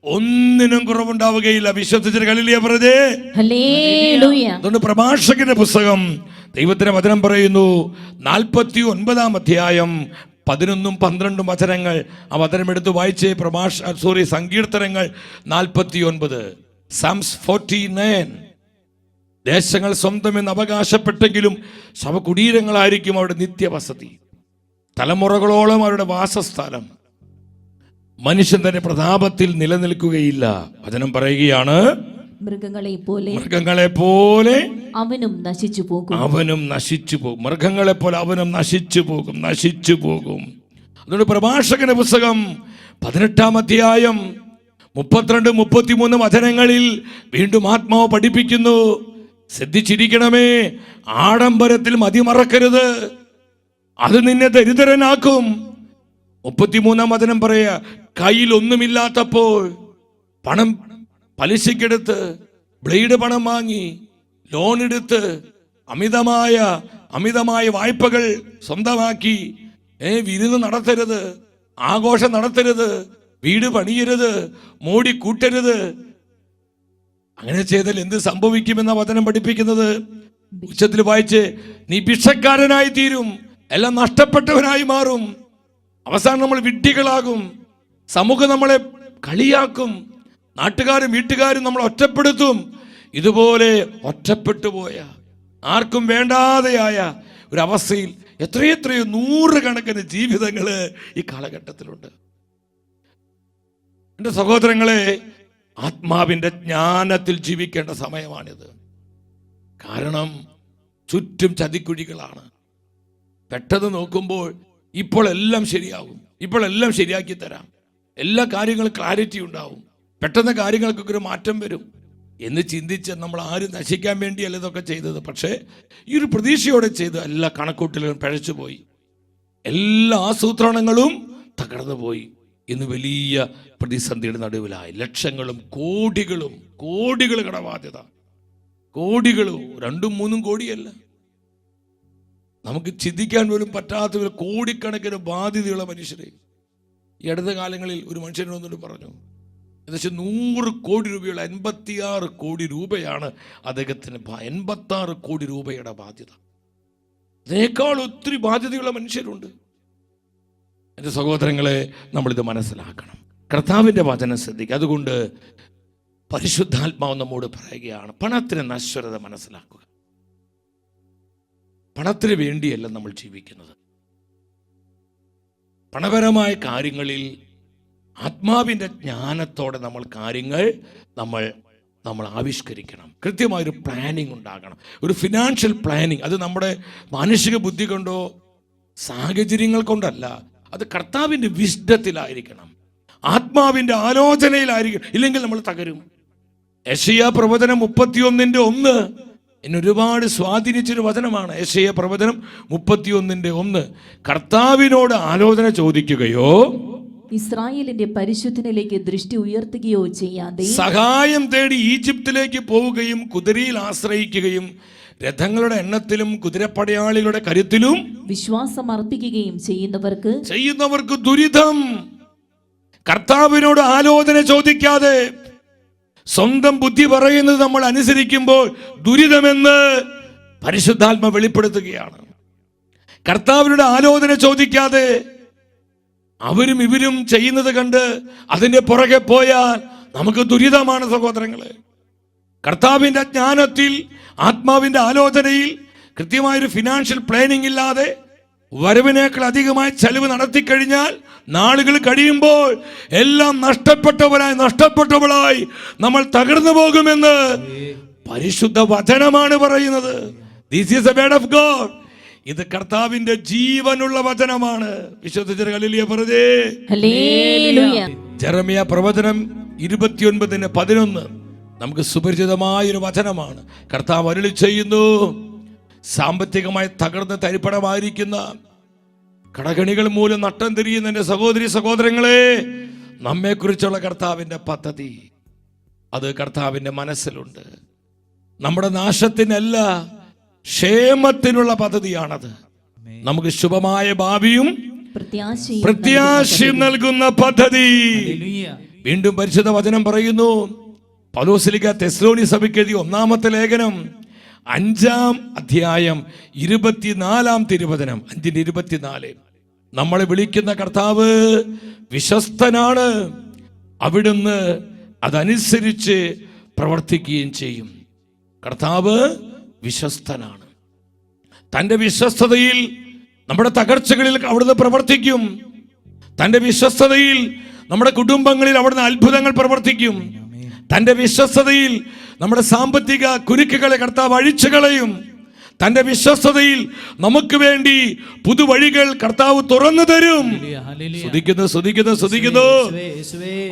ഒന്നിനും കുറവുണ്ടാവുകയില്ല. വിശ്വസിച്ചിട്ട് ഹല്ലേലൂയ പറഞ്ഞേ. അതുകൊണ്ട് പ്രഭാഷകന്റെ പുസ്തകം ദൈവത്തിന്റെ വചനം പറയുന്നു, 49-ാം അധ്യായം 11-12 വചനങ്ങൾ. ആ വചനം എടുത്ത് വായിച്ചേ. സങ്കീർത്തനങ്ങൾ 49, Psalms 49. ദേശങ്ങൾ സ്വന്തമെന്ന് അവകാശപ്പെട്ടെങ്കിലും ശവകുടീരങ്ങളായിരിക്കും അവരുടെ നിത്യവസതി, തലമുറകളോളം അവരുടെ വാസസ്ഥലം. മനുഷ്യൻ തന്റെ പ്രതാപത്തിൽ നിലനിൽക്കുകയില്ല. വചനം പറയുകയാണ്, മൃഗങ്ങളെ പോലെ അവനും നശിച്ചു പോകും. മൃഗങ്ങളെ പോലെ അവനും നശിച്ചു പോകും. അതുകൊണ്ട് പ്രഭാഷകന്റെ പുസ്തകം 18-ാം അധ്യായം 32-33 വചനങ്ങളിൽ വീണ്ടും ആത്മാവ് പഠിപ്പിക്കുന്നു, ശ്രദ്ധിച്ചിരിക്കണമേ, ആഡംബരത്തിൽ മതിമറക്കരുത്, അത് നിന്നെ ദരിദ്രനാക്കും. 33-ാം വചനം പറയാ, കയ്യിൽ ഒന്നുമില്ലാത്തപ്പോൾ പണം പലിശക്കെടുത്ത്, ബ്ലേഡ് പണം വാങ്ങി, ലോൺ എടുത്ത്, അമിതമായ വായ്പകൾ സ്വന്തമാക്കി വിരുന്ന് നടത്തരുത്. ആഘോഷം നടത്തരുത്, വീട് പണിയരുത്, മോടി കൂട്ടരുത്. അങ്ങനെ ചെയ്താൽ എന്ത് സംഭവിക്കുമെന്ന വചനം പഠിപ്പിക്കുന്നത്? ഉച്ചത്തിൽ വായിച്ച്, നീ ഭിക്ഷക്കാരനായി തീരും, എല്ലാം നഷ്ടപ്പെട്ടവനായി മാറും. അവസാനം നമ്മൾ വിഡ്ഢികളാകും, സമൂഹം നമ്മളെ കളിയാക്കും, നാട്ടുകാരും വീട്ടുകാരും നമ്മളെ ഒറ്റപ്പെടുത്തും. ഇതുപോലെ ഒറ്റപ്പെട്ടു പോയ, ആർക്കും വേണ്ടാതെയായ ഒരവസ്ഥയിൽ എത്രയെത്രയോ നൂറുകണക്കിന് ജീവിതങ്ങൾ ഈ കാലഘട്ടത്തിലുണ്ട്. എൻ്റെ സഹോദരങ്ങളെ, ആത്മാവിൻ്റെ ജ്ഞാനത്തിൽ ജീവിക്കേണ്ട സമയമാണിത്. കാരണം ചുറ്റും ചതിക്കുഴികളാണ്. പെട്ടെന്ന് നോക്കുമ്പോൾ ഇപ്പോൾ എല്ലാം ശരിയാകും, ഇപ്പോൾ എല്ലാം ശരിയാക്കി തരാം, എല്ലാ കാര്യങ്ങളും ക്ലാരിറ്റി ഉണ്ടാവും, പെട്ടെന്ന് കാര്യങ്ങൾക്കൊക്കെ ഒരു മാറ്റം വരും എന്ന് ചിന്തിച്ച് നമ്മൾ ആരും നശിക്കാൻ വേണ്ടിയല്ല ഇതൊക്കെ ചെയ്തത്. പക്ഷേ ഈ ഒരു പ്രതീക്ഷയോടെ ചെയ്ത് എല്ലാ കണക്കൂട്ടലുകളും പിഴച്ചു പോയി, എല്ലാ ആസൂത്രണങ്ങളും തകർന്നു പോയി. ഇന്ന് വലിയ പ്രതിസന്ധിയുടെ നടുവിലായി. ലക്ഷങ്ങളും കോടികൾ കടബാധ്യത, കോടികളും 2-3 കോടിയല്ല, നമുക്ക് ചിന്തിക്കാൻ പോലും പറ്റാത്ത കോടിക്കണക്കിന് ബാധ്യതയുള്ള മനുഷ്യരെ. ഈ അടുത്ത കാലങ്ങളിൽ ഒരു മനുഷ്യൻ വന്നിട്ട് പറഞ്ഞു, ഏകദേശം 100 കോടി രൂപയുള്ള 86 കോടി രൂപയാണ് അദ്ദേഹത്തിന്, 86 കോടി രൂപയുടെ ബാധ്യത. അതിനേക്കാൾ ഒത്തിരി ബാധ്യതയുള്ള മനുഷ്യരുണ്ട്. എൻ്റെ സഹോദരങ്ങളെ, നമ്മളിത് മനസ്സിലാക്കണം. കർത്താവിൻ്റെ വചനം ശ്രദ്ധിക്കുക. അതുകൊണ്ട് പരിശുദ്ധാത്മാവ് നമ്മോട് പറയുകയാണ്, പണത്തിന് നശ്വരത മനസ്സിലാക്കുക. പണത്തിന് വേണ്ടിയല്ല നമ്മൾ ജീവിക്കുന്നത്. പണപരമായ കാര്യങ്ങളിൽ ആത്മാവിൻ്റെ ജ്ഞാനത്തോടെ നമ്മൾ കാര്യങ്ങൾ നമ്മൾ ആവിഷ്കരിക്കണം. കൃത്യമായൊരു പ്ലാനിങ് ഉണ്ടാകണം, ഒരു ഫിനാൻഷ്യൽ പ്ലാനിങ്. അത് നമ്മുടെ മാനുഷിക ബുദ്ധി കൊണ്ടോ സാഹചര്യങ്ങൾ കൊണ്ടല്ല, അത് കർത്താവിൻ്റെ വിശുദ്ധത്തിലായിരിക്കണം, ആത്മാവിൻ്റെ ആലോചനയിലായിരിക്കണം. ഇല്ലെങ്കിൽ നമ്മൾ തകരും. യെശയ്യാ പ്രവചനം 31:1 എന്നെ ഒരുപാട് സ്വാധീനിച്ചൊരു വചനമാണ്. യെശയ്യാ പ്രവചനം 31:1, കർത്താവിനോട് ആലോചന ചോദിക്കുകയോ ഇസ്രായേലിന്റെ പരിശുദ്ധനിലേക്ക് ദൃഷ്ടി ഉയർത്തുകയോ ചെയ്യാതെ സഹായം തേടി ഈജിപ്തിലേക്ക് പോവുകയും കുതിരയിൽ ആശ്രയിക്കുകയും രഥങ്ങളുടെ എണ്ണത്തിലും കുതിരപ്പടയാളികളുടെ കരുത്തിലും വിശ്വാസം അർപ്പിക്കുകയും ചെയ്യുന്നവർക്ക് ദുരിതം. കർത്താവിനോട് ആലോചന ചോദിക്കാതെ സ്വന്തം ബുദ്ധി പറയുന്നത് നമ്മൾ അനുസരിക്കുമ്പോൾ ദുരിതമെന്ന് പരിശുദ്ധാത്മ വെളിപ്പെടുത്തുകയാണ്. കർത്താവിനോട് ആലോചന ചോദിക്കാതെ അവരും ഇവരും ചെയ്യുന്നത് കണ്ട് അതിന്റെ പുറകെ പോയാൽ നമുക്ക് ദുരിതമാണ് സഹോദരങ്ങളെ. കർത്താവിന്റെ ജ്ഞാനത്തിൽ, ആത്മാവിന്റെ ആലോചനയിൽ കൃത്യമായൊരു ഫിനാൻഷ്യൽ പ്ലാനിങ് ഇല്ലാതെ വരവിനേക്കാൾ അധികമായി ചെലവ് നടത്തിക്കഴിഞ്ഞാൽ നാളുകൾ കഴിയുമ്പോൾ എല്ലാം നഷ്ടപ്പെട്ടവളായി നമ്മൾ തകർന്നു പോകുമെന്ന് പരിശുദ്ധ വചനമാണ് പറയുന്നത്. This is A word of God. ഇത് കർത്താവിന്റെ ജീവനുള്ള വചനമാണ്. വിശ്വസിച്ച ഹല്ലേലൂയ പറഞ്ഞേ. ഹല്ലേലൂയ. ജെറമ്യാ പ്രവചനം 29:11 നമുക്ക് സുപരിചിതമായൊരു വചനമാണ്. കർത്താവ് അരുളി ചെയ്യുന്നു, സാമ്പത്തികമായി തകർന്ന് തരിപ്പണമായിരിക്കുന്ന, കടകണികൾ മൂലം നട്ടം തിരിയുന്ന എൻ്റെ സഹോദരങ്ങളെ, നമ്മെക്കുറിച്ചുള്ള കർത്താവിൻ്റെ പദ്ധതി അത് കർത്താവിൻ്റെ മനസ്സിലുണ്ട്. നമ്മുടെ നാശത്തിനല്ല, ക്ഷേമത്തിനുള്ള പദ്ധതിയാണത്. നമുക്ക് ശുഭമായ ഭാവിയും പ്രത്യാശയും നൽകുന്ന പദ്ധതി. വീണ്ടും പരിശുദ്ധ വചനം പറയുന്നു, പൗലോസ് തെസ്സലോനി സഭയ്ക്ക് എഴുതിയ 1-ാമത്തെ ലേഖനം 5-ാം അധ്യായം 24-ാം തിരുവചനം 5:24, നമ്മളെ വിളിക്കുന്ന കർത്താവ് വിശ്വസ്തനാണ്, അവിടുന്ന് അതനുസരിച്ച് പ്രവർത്തിക്കുകയും ചെയ്യും. കർത്താവ് വിശ്വസ്തനാണ്. തൻ്റെ വിശ്വസ്തതയിൽ നമ്മുടെ തകർച്ചകളിൽ അവിടുന്ന് പ്രവർത്തിക്കും. തൻ്റെ വിശ്വസ്തതയിൽ നമ്മുടെ കുടുംബങ്ങളിൽ അവിടുന്ന് അത്ഭുതങ്ങൾ പ്രവർത്തിക്കും. തൻ്റെ വിശ്വസ്തതയിൽ നമ്മുടെ സാമ്പത്തിക കുരുക്കുകളെ കർത്താവ് അഴിച്ചു കളയും. തൻ്റെ വിശ്വസ്തതയിൽ നമുക്ക് വേണ്ടി പുതുവഴികൾ കർത്താവ് തുറന്നു തരും. സ്തുതിക്കുന്നു.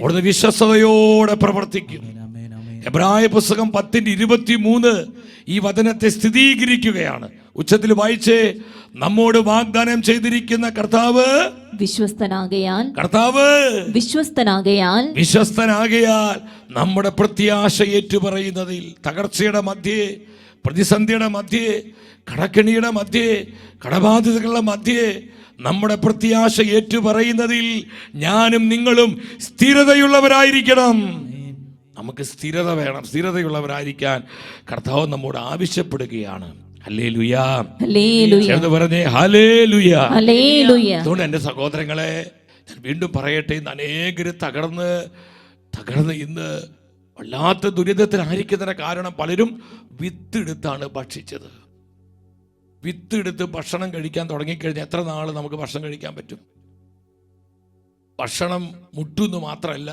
അവിടുന്ന് വിശ്വസ്തയോടെ പ്രവർത്തിക്കും. എബ്രായ പുസ്തകം 10:23 ഈ വചനത്തെ സ്ഥിരീകരിക്കുകയാണ്. ഉച്ചത്തിൽ വായിച്ചേ, നമ്മോട് വാഗ്ദാനം ചെയ്തിരിക്കുന്ന കർത്താവ് വിശ്വസ്തനാകയാൽ നമ്മുടെ പ്രത്യാശ ഏറ്റുപറയുന്നതിൽ, തകർച്ചയുടെ മധ്യേ, പ്രതിസന്ധിയുടെ മധ്യേ, കടക്കെണിയുടെ മധ്യേ, കടബാധ്യതകളുടെ മധ്യേ നമ്മുടെ പ്രത്യാശ ഏറ്റുപറയുന്നതിൽ ഞാനും നിങ്ങളും സ്ഥിരതയുള്ളവരായിരിക്കണം. നമുക്ക് സ്ഥിരത വേണം. സ്ഥിരതയുള്ളവരായിരിക്കാൻ കർത്താവ് നമ്മോട് ആവശ്യപ്പെടുകയാണ്. ഹല്ലേലൂയ, ചേർന്ന് പറഞ്ഞേ ഹല്ലേലൂയ. അതുകൊണ്ട് എൻ്റെ സഹോദരങ്ങളെ, ഞാൻ വീണ്ടും പറയട്ടെ, ഇന്ന് അനേകര് തകർന്ന് ഇന്ന് വല്ലാത്ത ദുരിതത്തിലായിരിക്കുന്നതിന് കാരണം പലരും വിത്തെടുത്താണ് ഭക്ഷിച്ചത്. വിത്തെടുത്ത് ഭക്ഷണം കഴിക്കാൻ തുടങ്ങിക്കഴിഞ്ഞാൽ എത്ര നാൾ നമുക്ക് ഭക്ഷണം കഴിക്കാൻ പറ്റും? ഭക്ഷണം മുട്ടുന്നു മാത്രമല്ല,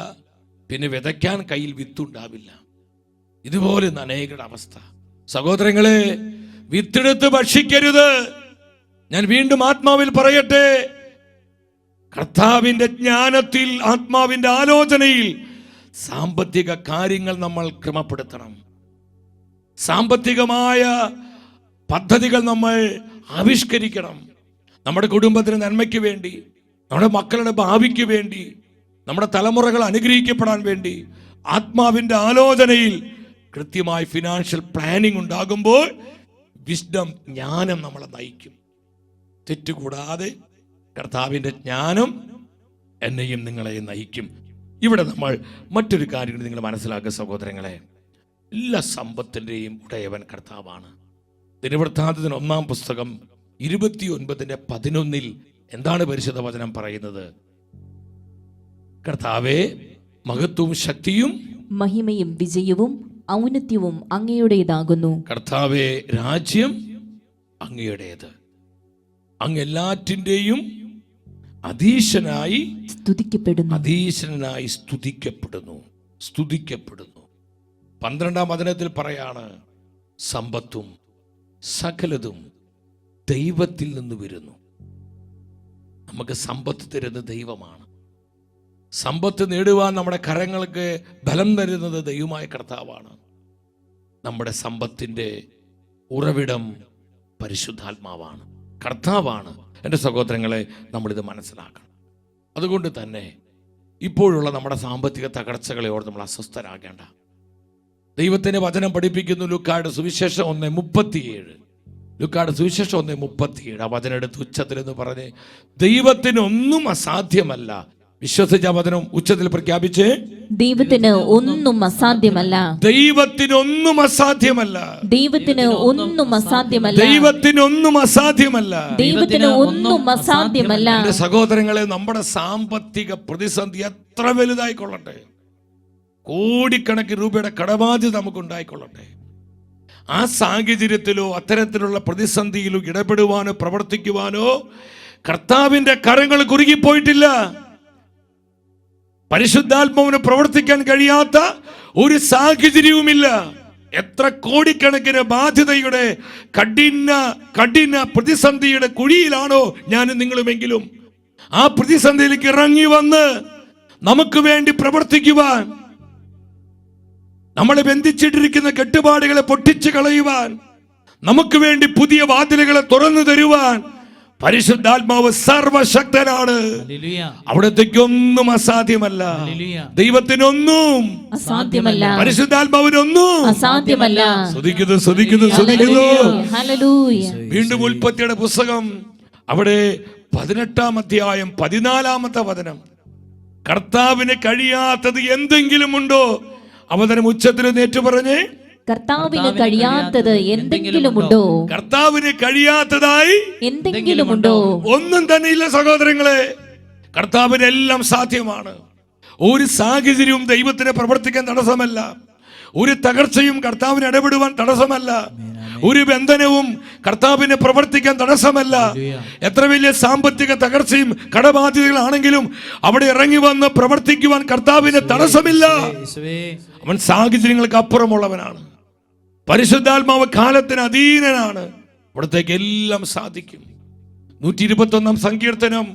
പിന്നെ വിതയ്ക്കാൻ കയ്യിൽ വിത്തുണ്ടാവില്ല. ഇതുപോലെ അനേകരുടെ അവസ്ഥ. സഹോദരങ്ങളെ, വിത്തെടുത്ത് ഭക്ഷിക്കരുത്. ഞാൻ വീണ്ടും ആത്മാവിൽ പറയട്ടെ, കർത്താവിന്റെ ജ്ഞാനത്തിൽ, ആത്മാവിന്റെ ആലോചനയിൽ സാമ്പത്തിക കാര്യങ്ങൾ നമ്മൾ ക്രമപ്പെടുത്തണം. സാമ്പത്തികമായ പദ്ധതികൾ നമ്മൾ ആവിഷ്കരിക്കണം. നമ്മുടെ കുടുംബത്തിന് നന്മയ്ക്ക് വേണ്ടി, നമ്മുടെ മക്കളുടെ ഭാവിക്ക് വേണ്ടി, നമ്മുടെ തലമുറകൾ അനുഗ്രഹിക്കപ്പെടാൻ വേണ്ടി ആത്മാവിന്റെ ആലോചനയിൽ കൃത്യമായി ഫിനാൻഷ്യൽ പ്ലാനിംഗ് ഉണ്ടാകുമ്പോൾ വിസ്ഡം, ജ്ഞാനം നമ്മളെ നയിക്കും. തെറ്റുകൂടാതെ കർത്താവിന്റെ ജ്ഞാനം എന്നെയും നിങ്ങളെയും നയിക്കും. ഇവിടെ നമ്മൾ മറ്റൊരു കാര്യം നിങ്ങൾ മനസ്സിലാക്കുക സഹോദരങ്ങളെ, എല്ലാ സമ്പത്തിൻ്റെയും ഉടയവൻ കർത്താവാണ്. ദിനവൃത്താന്തത്തിന് 1-ാം പുസ്തകം 29:11 എന്താണ് പരിശുദ്ധ വചനം പറയുന്നത്? കർത്താവേ, മഹത്വവും ശക്തിയും മഹിമയും വിജയവും ഔന്നത്യവും അങ്ങയുടേതാകുന്നു. കർത്താവേ, രാജ്യം അങ്ങയുടേത്. അങ്ങ് എല്ലാറ്റിൻ്റെയും അധീശനായി സ്തുതിക്കപ്പെടുന്നു. 12-ാം വചനത്തിൽ പറയാണ്, സമ്പത്തും സകലതും ദൈവത്തിൽ നിന്ന് വരുന്നു. നമുക്ക് സമ്പത്ത് തരുന്ന ദൈവമാണ്. സമ്പത്ത് നേടുവാൻ നമ്മുടെ കരങ്ങൾക്ക് ബലം തരുന്നത് ദൈവമായ കർത്താവാണ്. നമ്മുടെ സമ്പത്തിൻ്റെ ഉറവിടം പരിശുദ്ധാത്മാവാണ്, കർത്താവാണ്. എൻ്റെ സഹോദരങ്ങളെ, നമ്മളിത് മനസ്സിലാക്കണം. അതുകൊണ്ട് തന്നെ ഇപ്പോഴുള്ള നമ്മുടെ സാമ്പത്തിക തകർച്ചകളെ ഓർത്ത് നമ്മൾ അസ്വസ്ഥരാകേണ്ട. ദൈവത്തിൻ്റെ വചനം പഠിപ്പിക്കുന്നു. ലൂക്കായുടെ സുവിശേഷം 1:37. ലൂക്കായുടെ സുവിശേഷം 1:37. ആ വചനം എടുത്ത് ഉച്ചത്തിലെന്ന് പറഞ്ഞ്, ദൈവത്തിനൊന്നും അസാധ്യമല്ല. വിശ്വസിച്ച വചനം ഉച്ചത്തിൽ പ്രഖ്യാപിച്ച്, ദൈവത്തിന് ഒന്നും അസാധ്യമല്ല. ദൈവത്തിനൊന്നും അസാധ്യമല്ല. ദൈവത്തിനൊന്നും അസാധ്യമല്ല. ദൈവത്തിനൊന്നും അസാധ്യമല്ല. ദൈവത്തിനൊന്നും അസാധ്യമല്ല. എന്റെ സഹോദരങ്ങളെ, നമ്മുടെ സാമ്പത്തിക പ്രതിസന്ധി എത്ര വലുതായിക്കൊള്ളട്ടെ, കോടിക്കണക്കിന് രൂപയുടെ കടബാധ്യത നമുക്ക് ഉണ്ടായിക്കൊള്ളട്ടെ, ആ സാഹചര്യത്തിലോ അത്തരത്തിലുള്ള പ്രതിസന്ധിയിലോ ഇടപെടുവാനോ പ്രവർത്തിക്കുവാനോ കർത്താവിന്റെ കരങ്ങൾ കുറുകിപ്പോയിട്ടില്ല. പരിശുദ്ധാത്മാവിന് പ്രവർത്തിക്കാൻ കഴിയാത്ത ഒരു സാഹചര്യവുമില്ല. എത്ര കോടിക്കണക്കിന് ബാധ്യതയുടെ കഠിന പ്രതിസന്ധിയുടെ കുഴിയിലാണോ ഞാനും നിങ്ങളുമെങ്കിലും, ആ പ്രതിസന്ധിയിലേക്ക് ഇറങ്ങി വന്ന് നമുക്ക് വേണ്ടി പ്രവർത്തിക്കുവാൻ, നമ്മളെ ബന്ധിച്ചിട്ടിരിക്കുന്ന കെട്ടുപാടുകളെ പൊട്ടിച്ചു കളയുവാൻ, നമുക്ക് വേണ്ടി പുതിയ വാതിലുകളെ തുറന്നു തരുവാൻ പരിശുദ്ധാത്മാവ് സർവശക്തനാണ്. അവിടത്തേക്കൊന്നും അസാധ്യമല്ല. ദൈവത്തിനൊന്നും അസാധ്യമല്ല. പരിശുദ്ധാത്മാവിനൊന്നും അസാധ്യമല്ല. സ്തുതിക്കുന്നു. വീണ്ടും ഉൽപ്പത്തിയുടെ പുസ്തകം അവിടെ 18-ാം അധ്യായം 14-ാമത്തെ വചനം, കർത്താവിന് കഴിയാത്തത് എന്തെങ്കിലും ഉണ്ടോ? അവതരം ഉച്ചത്തിൽ നേറ്റു പറഞ്ഞേ, കർത്താവിന് കഴിയാത്തത് എന്തെങ്കിലുമുണ്ടോ? കർത്താവിന് കഴിയാത്തതായി എന്തെങ്കിലുമുണ്ടോ? ഒന്നും തന്നെ ഇല്ല സഹോദരങ്ങളെ. കർത്താവിന് എല്ലാം സാധ്യമാണ്. ഒരു സാഹചര്യവും ദൈവത്തിന് പ്രവർത്തിക്കാൻ തടസ്സമല്ല. ഒരു തകർച്ചയും കർത്താവിന് ഇടപെടുവാൻ തടസ്സമല്ല. ഒരു ബന്ധനവും കർത്താവിന് പ്രവർത്തിക്കാൻ തടസ്സമല്ല. എത്ര വലിയ സാമ്പത്തിക തകർച്ചയും കടബാധ്യതകളാണെങ്കിലും അവിടെ ഇറങ്ങി വന്ന് പ്രവർത്തിക്കുവാൻ കർത്താവിന് തടസ്സമില്ല. അവൻ സാഹചര്യങ്ങൾക്ക് അപ്പുറമുള്ളവനാണ്. പരിശുദ്ധാത്മാവ് കാലത്തിന് അധീനനാണ്. അവിടത്തേക്ക് എല്ലാം സാധിക്കും. 121-ാം സങ്കീർത്തനം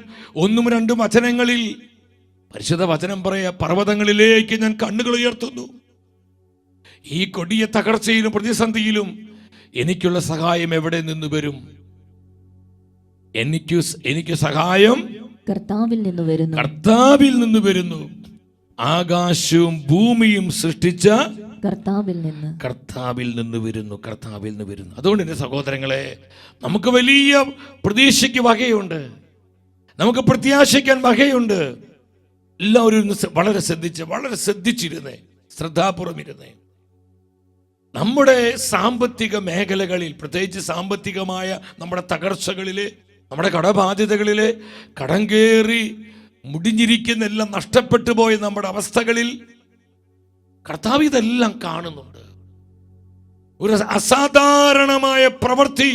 1-2 വചനങ്ങളിൽ പരിശുദ്ധ വചനം പറയാ, പർവ്വതങ്ങളിലേക്ക് ഞാൻ കണ്ണുകൾ ഉയർത്തുന്നു, ഈ കൊടിയ തകർച്ചയിലും പ്രതിസന്ധിയിലും എനിക്കുള്ള സഹായം എവിടെ നിന്ന് വരും? എനിക്ക് സഹായം കർത്താവിൽ നിന്ന് വരുന്നു. ആകാശവും ഭൂമിയും സൃഷ്ടിച്ച കർത്താവിൽ നിന്ന് വരുന്നു. അതുകൊണ്ട് എന്റെ സഹോദരങ്ങളെ, നമുക്ക് വലിയ പ്രതീക്ഷയ്ക്ക് വകയുണ്ട്. നമുക്ക് പ്രത്യാശിക്കാൻ വകയുണ്ട്. എല്ലാവരും വളരെ ശ്രദ്ധിച്ചിരുന്നേ, ശ്രദ്ധാപൂർവം ഇരുന്നേ. നമ്മുടെ സാമ്പത്തിക മേഖലകളിൽ, പ്രത്യേകിച്ച് സാമ്പത്തികമായ നമ്മുടെ തകർച്ചകളില്, നമ്മുടെ കടബാധ്യതകളില്, കടം കയറി മുടിഞ്ഞിരിക്കുന്ന എല്ലാം നഷ്ടപ്പെട്ടു പോയ നമ്മുടെ അവസ്ഥകളിൽ കർത്താവ് ഇതെല്ലാം കാണുന്നുണ്ട്. ഒരു അസാധാരണമായ പ്രവൃത്തി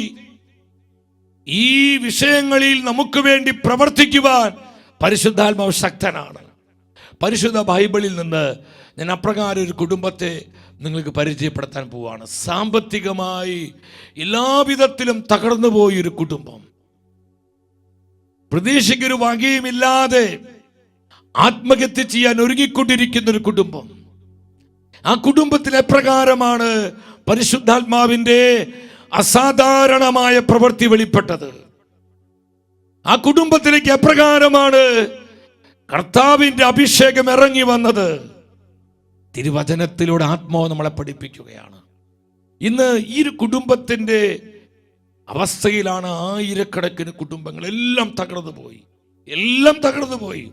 ഈ വിഷയങ്ങളിൽ നമുക്ക് വേണ്ടി പ്രവർത്തിക്കുവാൻ പരിശുദ്ധാത്മാവ് ശക്തനാണ്. പരിശുദ്ധ ബൈബിളിൽ നിന്ന് ഞാൻ അപ്രകാരം ഒരു കുടുംബത്തെ നിങ്ങൾക്ക് പരിചയപ്പെടുത്താൻ പോവാണ്. സാമ്പത്തികമായി എല്ലാവിധത്തിലും തകർന്നു പോയൊരു കുടുംബം, പ്രതീക്ഷയ്ക്കൊരു വകയുമില്ലാതെ ആത്മഹത്യ ചെയ്യാൻ ഒരുങ്ങിക്കൊണ്ടിരിക്കുന്ന ഒരു കുടുംബം. ആ കുടുംബത്തിൽ എപ്രകാരമാണ് പരിശുദ്ധാത്മാവിന്റെ അസാധാരണമായ പ്രവൃത്തി വെളിപ്പെട്ടത്? ആ കുടുംബത്തിലേക്ക് എപ്രകാരമാണ് കർത്താവിന്റെ അഭിഷേകം ഇറങ്ങി വന്നത്? തിരുവചനത്തിലൂടെ ആത്മാവ് നമ്മളെ പഠിപ്പിക്കുകയാണ്. ഇന്ന് ഈ ഒരു കുടുംബത്തിന്റെ അവസ്ഥയിലാണ് ആയിരക്കണക്കിന് കുടുംബങ്ങൾ. എല്ലാം തകർന്നു പോയി.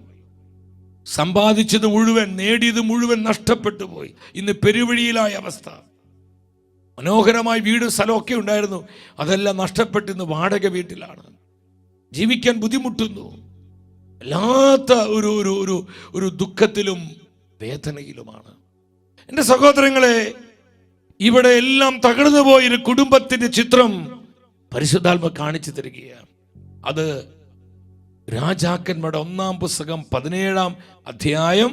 സമ്പാദിച്ചത് മുഴുവൻ, നേടിയത് മുഴുവൻ നഷ്ടപ്പെട്ടു പോയി. ഇന്ന് പെരുവഴിയിലായ അവസ്ഥ. മനോഹരമായ വീട് സ്ഥലമൊക്കെ ഉണ്ടായിരുന്നു, അതെല്ലാം നഷ്ടപ്പെട്ട് ഇന്ന് വാടക വീട്ടിലാണ്. ജീവിക്കാൻ ബുദ്ധിമുട്ടുന്നു. വല്ലാത്ത ഒരു ദുഃഖത്തിലും വേദനയിലുമാണ്. എൻ്റെ സഹോദരങ്ങളെ, ഇവിടെ എല്ലാം തകർന്നു പോയൊരു കുടുംബത്തിന്റെ ചിത്രം പരിശുദ്ധാത്മാവ് കാണിച്ചു തരികയാണ്. അത് രാജാക്കന്മാരുടെ 1-ാം പുസ്തകം 17-ാം അധ്യായം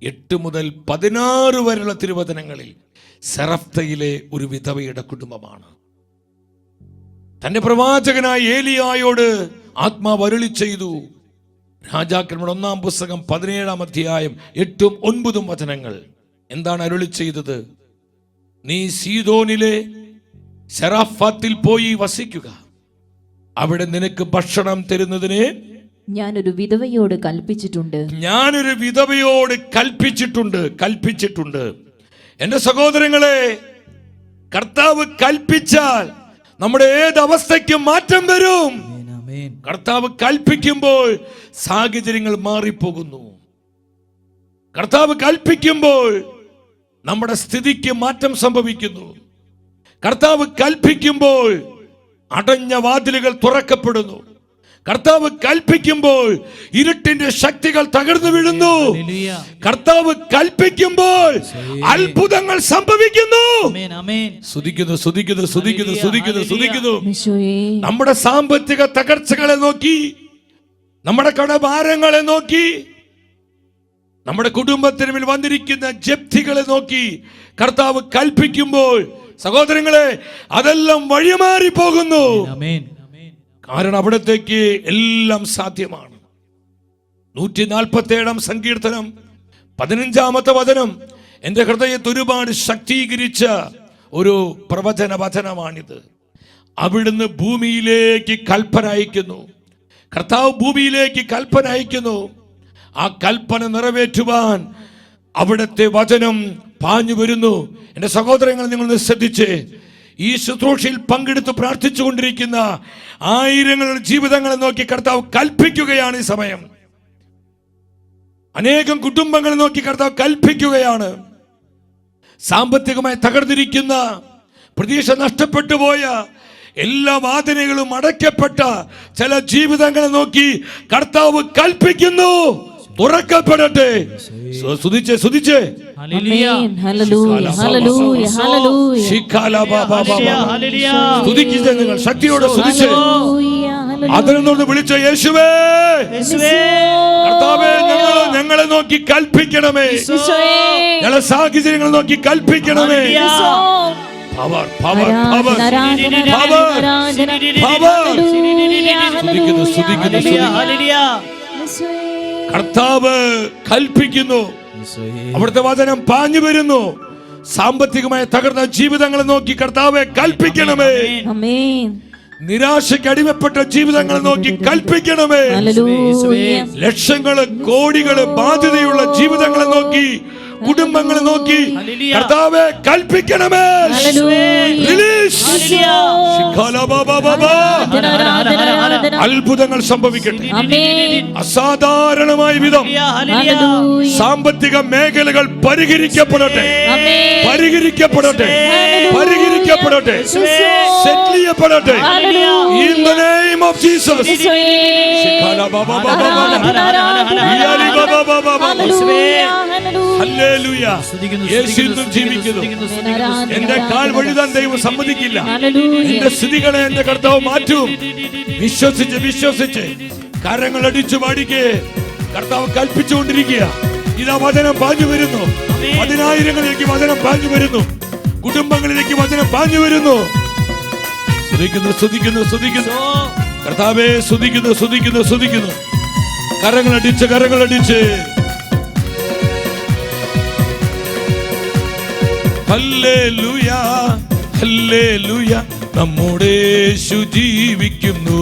8 മുതൽ 16 വരെയുള്ള തിരുവചനങ്ങളിൽ സെറഫ്തയിലെ ഒരു വിധവയുടെ കുടുംബമാണ്. തന്റെ പ്രവാചകനായ ഏലിയായോട് ആത്മാവ് അരുളി ചെയ്തു. രാജാക്കന്മാരുടെ 1-ാം പുസ്തകം 17-ാം അധ്യായം 8ഉം 9ഉം വചനങ്ങൾ എന്താണ് അരുളി ചെയ്തത്? നീ സീദോനിലെ സെറാഫാത്തിൽ പോയി വസിക്കുക. അവിടെ നിനക്ക് ഭക്ഷണം തരുന്നതിന് ഞാനൊരു വിധവയോട് കൽപ്പിച്ചിട്ടുണ്ട്. എന്റെ സഹോദരങ്ങളെ, കർത്താവ് കൽപ്പിച്ചാൽ നമ്മുടെ ഏതവസ്ഥയ്ക്കും മാറ്റം വരും. കർത്താവ് കൽപ്പിക്കുമ്പോൾ സാഹചര്യങ്ങൾ മാറിപ്പോകുന്നു. കർത്താവ് കൽപ്പിക്കുമ്പോൾ നമ്മുടെ സ്ഥിതിക്ക് മാറ്റം സംഭവിക്കുന്നു. കർത്താവ് കൽപ്പിക്കുമ്പോൾ അടഞ്ഞ വാതിലുകൾ തുറക്കപ്പെടുന്നു. കർത്താവ് കൽപ്പിക്കുമ്പോൾ ഇരുട്ടിന്റെ ശക്തികൾ തകർന്നു വീഴുന്നു. കർത്താവ് കൽപ്പിക്കുമ്പോൾ അത്ഭുതങ്ങൾ സംഭവിക്കുന്നു. നമ്മുടെ സാമ്പത്തിക തകർച്ചകളെ നോക്കി, നമ്മുടെ കടഭാരങ്ങളെ നോക്കി, നമ്മുടെ കുടുംബത്തിന് മേൽ വന്നിരിക്കുന്ന ജപ്തികളെ നോക്കി കർത്താവ് കൽപ്പിക്കുമ്പോൾ സഹോദരങ്ങളെ, അതെല്ലാം വഴിമാറി പോകുന്നു. കാരണം അവിടത്തേക്ക് എല്ലാം സാധ്യമാണ്. 147-ാം സങ്കീർത്തനം 15-ാമത്തെ വചനം എൻ്റെ ഹൃദയത്തെ ഒരുപാട് ശക്തീകരിച്ച ഒരു പ്രവചന വചനമാണിത്. അവിടുന്ന് ഭൂമിയിലേക്ക് കൽപ്പന അയക്കുന്നു. കർത്താവ് ഭൂമിയിലേക്ക് കൽപ്പന അയക്കുന്നു. ആ കൽപ്പന നിറവേറ്റുവാൻ അവിടുത്തെ വചനം പാഞ്ഞു വരുന്നു. എൻ്റെ സഹോദരങ്ങൾ, നിങ്ങൾ ശ്രദ്ധിച്ച്, ഈ ശുശ്രൂഷയിൽ പങ്കെടുത്ത് പ്രാർത്ഥിച്ചുകൊണ്ടിരിക്കുന്ന ആയിരങ്ങളുടെ ജീവിതങ്ങളെ നോക്കി കർത്താവ് കൽപ്പിക്കുകയാണ്. ഈ സമയം അനേകം കുടുംബങ്ങളെ നോക്കി കർത്താവ് കൽപ്പിക്കുകയാണ്. സാമ്പത്തികമായി തകർന്നിരിക്കുന്ന, പ്രതീക്ഷ നഷ്ടപ്പെട്ടു പോയ, എല്ലാ വാദനകളും അടയ്ക്കപ്പെട്ട ചില ജീവിതങ്ങളെ നോക്കി കർത്താവ് കൽപ്പിക്കുന്നു, തുറക്കപ്പെടട്ടെ. സ്തുതിച്ചേ സ്തുതിച്ചേ. സ്തുതിക്കുക, നിങ്ങൾ ശക്തിയോടെ സ്തുതിച്ചേ. അതിൽ നിന്ന് വിളിച്ച യേശുവേ, കർത്താവേ, ഞങ്ങളെ നോക്കി കൽപ്പിക്കണമേ. ഞങ്ങളെ സാഹചര്യങ്ങൾ നോക്കി കൽപ്പിക്കണമേ. Power power power power power. കർത്താവ് കൽപ്പിക്കുന്നു. അവിടുത്തെ വചനം പാഞ്ഞു വരുന്നു. സാമ്പത്തികമായി തകർന്ന ജീവിതങ്ങളെ നോക്കി കർത്താവെ കൽപ്പിക്കണമേ. നിരാശയ്ക്ക് അടിമപ്പെട്ട ജീവിതങ്ങളെ നോക്കി കൽപ്പിക്കണമേ. ലക്ഷങ്ങള് കോടികള് ബാധ്യതയുള്ള ജീവിതങ്ങളെ നോക്കി കുടുംബങ്ങളെ നോക്കി കർത്താവേ കൽപ്പിക്കണമേ. റിലീസ്. അത്ഭുതങ്ങൾ സംഭവിക്കട്ടെ. അസാധാരണമായ വിധം സാമ്പത്തിക മേഖലകൾ പരിഹരിക്കപ്പെടട്ടെ, പരിഹരിക്കപ്പെടട്ടെ, പരിഹരിക്കപ്പെടട്ടെ, സെറ്റിൽ ചെയ്യപ്പെടട്ടെ. In the name of Jesus. Hallelujah. യേശു ഇന്നും ജീവിക്കുന്നു. എന്റെ കാൽ വഴുതാൻ ദൈവം സമ്മതിക്കില്ല. എന്റെ സ്ഥിതികളെ എന്റെ കർത്താവ് മാറ്റും. വിശ്വസിച്ച് വിശ്വസിച്ച് കരങ്ങൾ അടിച്ചു പാടിക്കേ. കർത്താവ് കൽപ്പിച്ചുകൊണ്ടിരിക്കുക. ഇതാ വചനം പാഞ്ഞു വരുന്നു. 10,000ങ്ങളിലേക്ക് വചനം പാഞ്ഞു വരുന്നു. കുടുംബങ്ങളിലേക്ക് വചനം പാഞ്ഞു വരുന്നു. സ്തുതിക്കുന്നു, സ്തുതിക്കുന്നു, സ്തുതിക്കുന്നു. കർത്താവേ സ്തുതിക്കുന്നു, സ്തുതിക്കുന്നു, സ്തുതിക്കുന്നു. കരങ്ങളടിച്ച് കരങ്ങളടിച്ച് ഹല്ലേലൂയ, ഹല്ലേലൂയ. നമ്മുടെ യേശു ജീവിക്കുന്നു.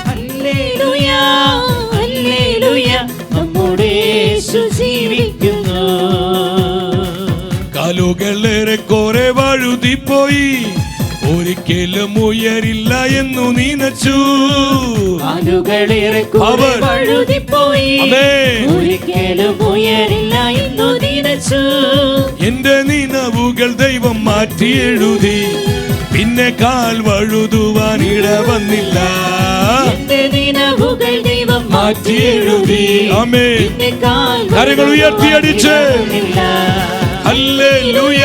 Hallelujah, hallelujah. നമ്മുടെ യേശു ജീവിക്കുന്നു. കാലുകളേറെ കുറെ വഴുതിപ്പോയി, ഒരിക്കലും ഉയരില്ല എന്നു നനച്ചു. കാലുകളേറെ കുറെ വഴുതിപ്പോയി, ഒരിക്കലും ഉയരില്ല എന്നു നനച്ചു. എന്റെ നിനവുകൾ ദൈവം മാറ്റി എഴുതി, പിന്നെ കാൽ വഴുതുവാൻ ഇട വന്നില്ല. എന്റെ നിനവുകൾ ദൈവം മാറ്റി എഴുതി. ആമേൻ. കരങ്ങൾ ഉയർത്തിയടിച്ച് ഹല്ലേലൂയ,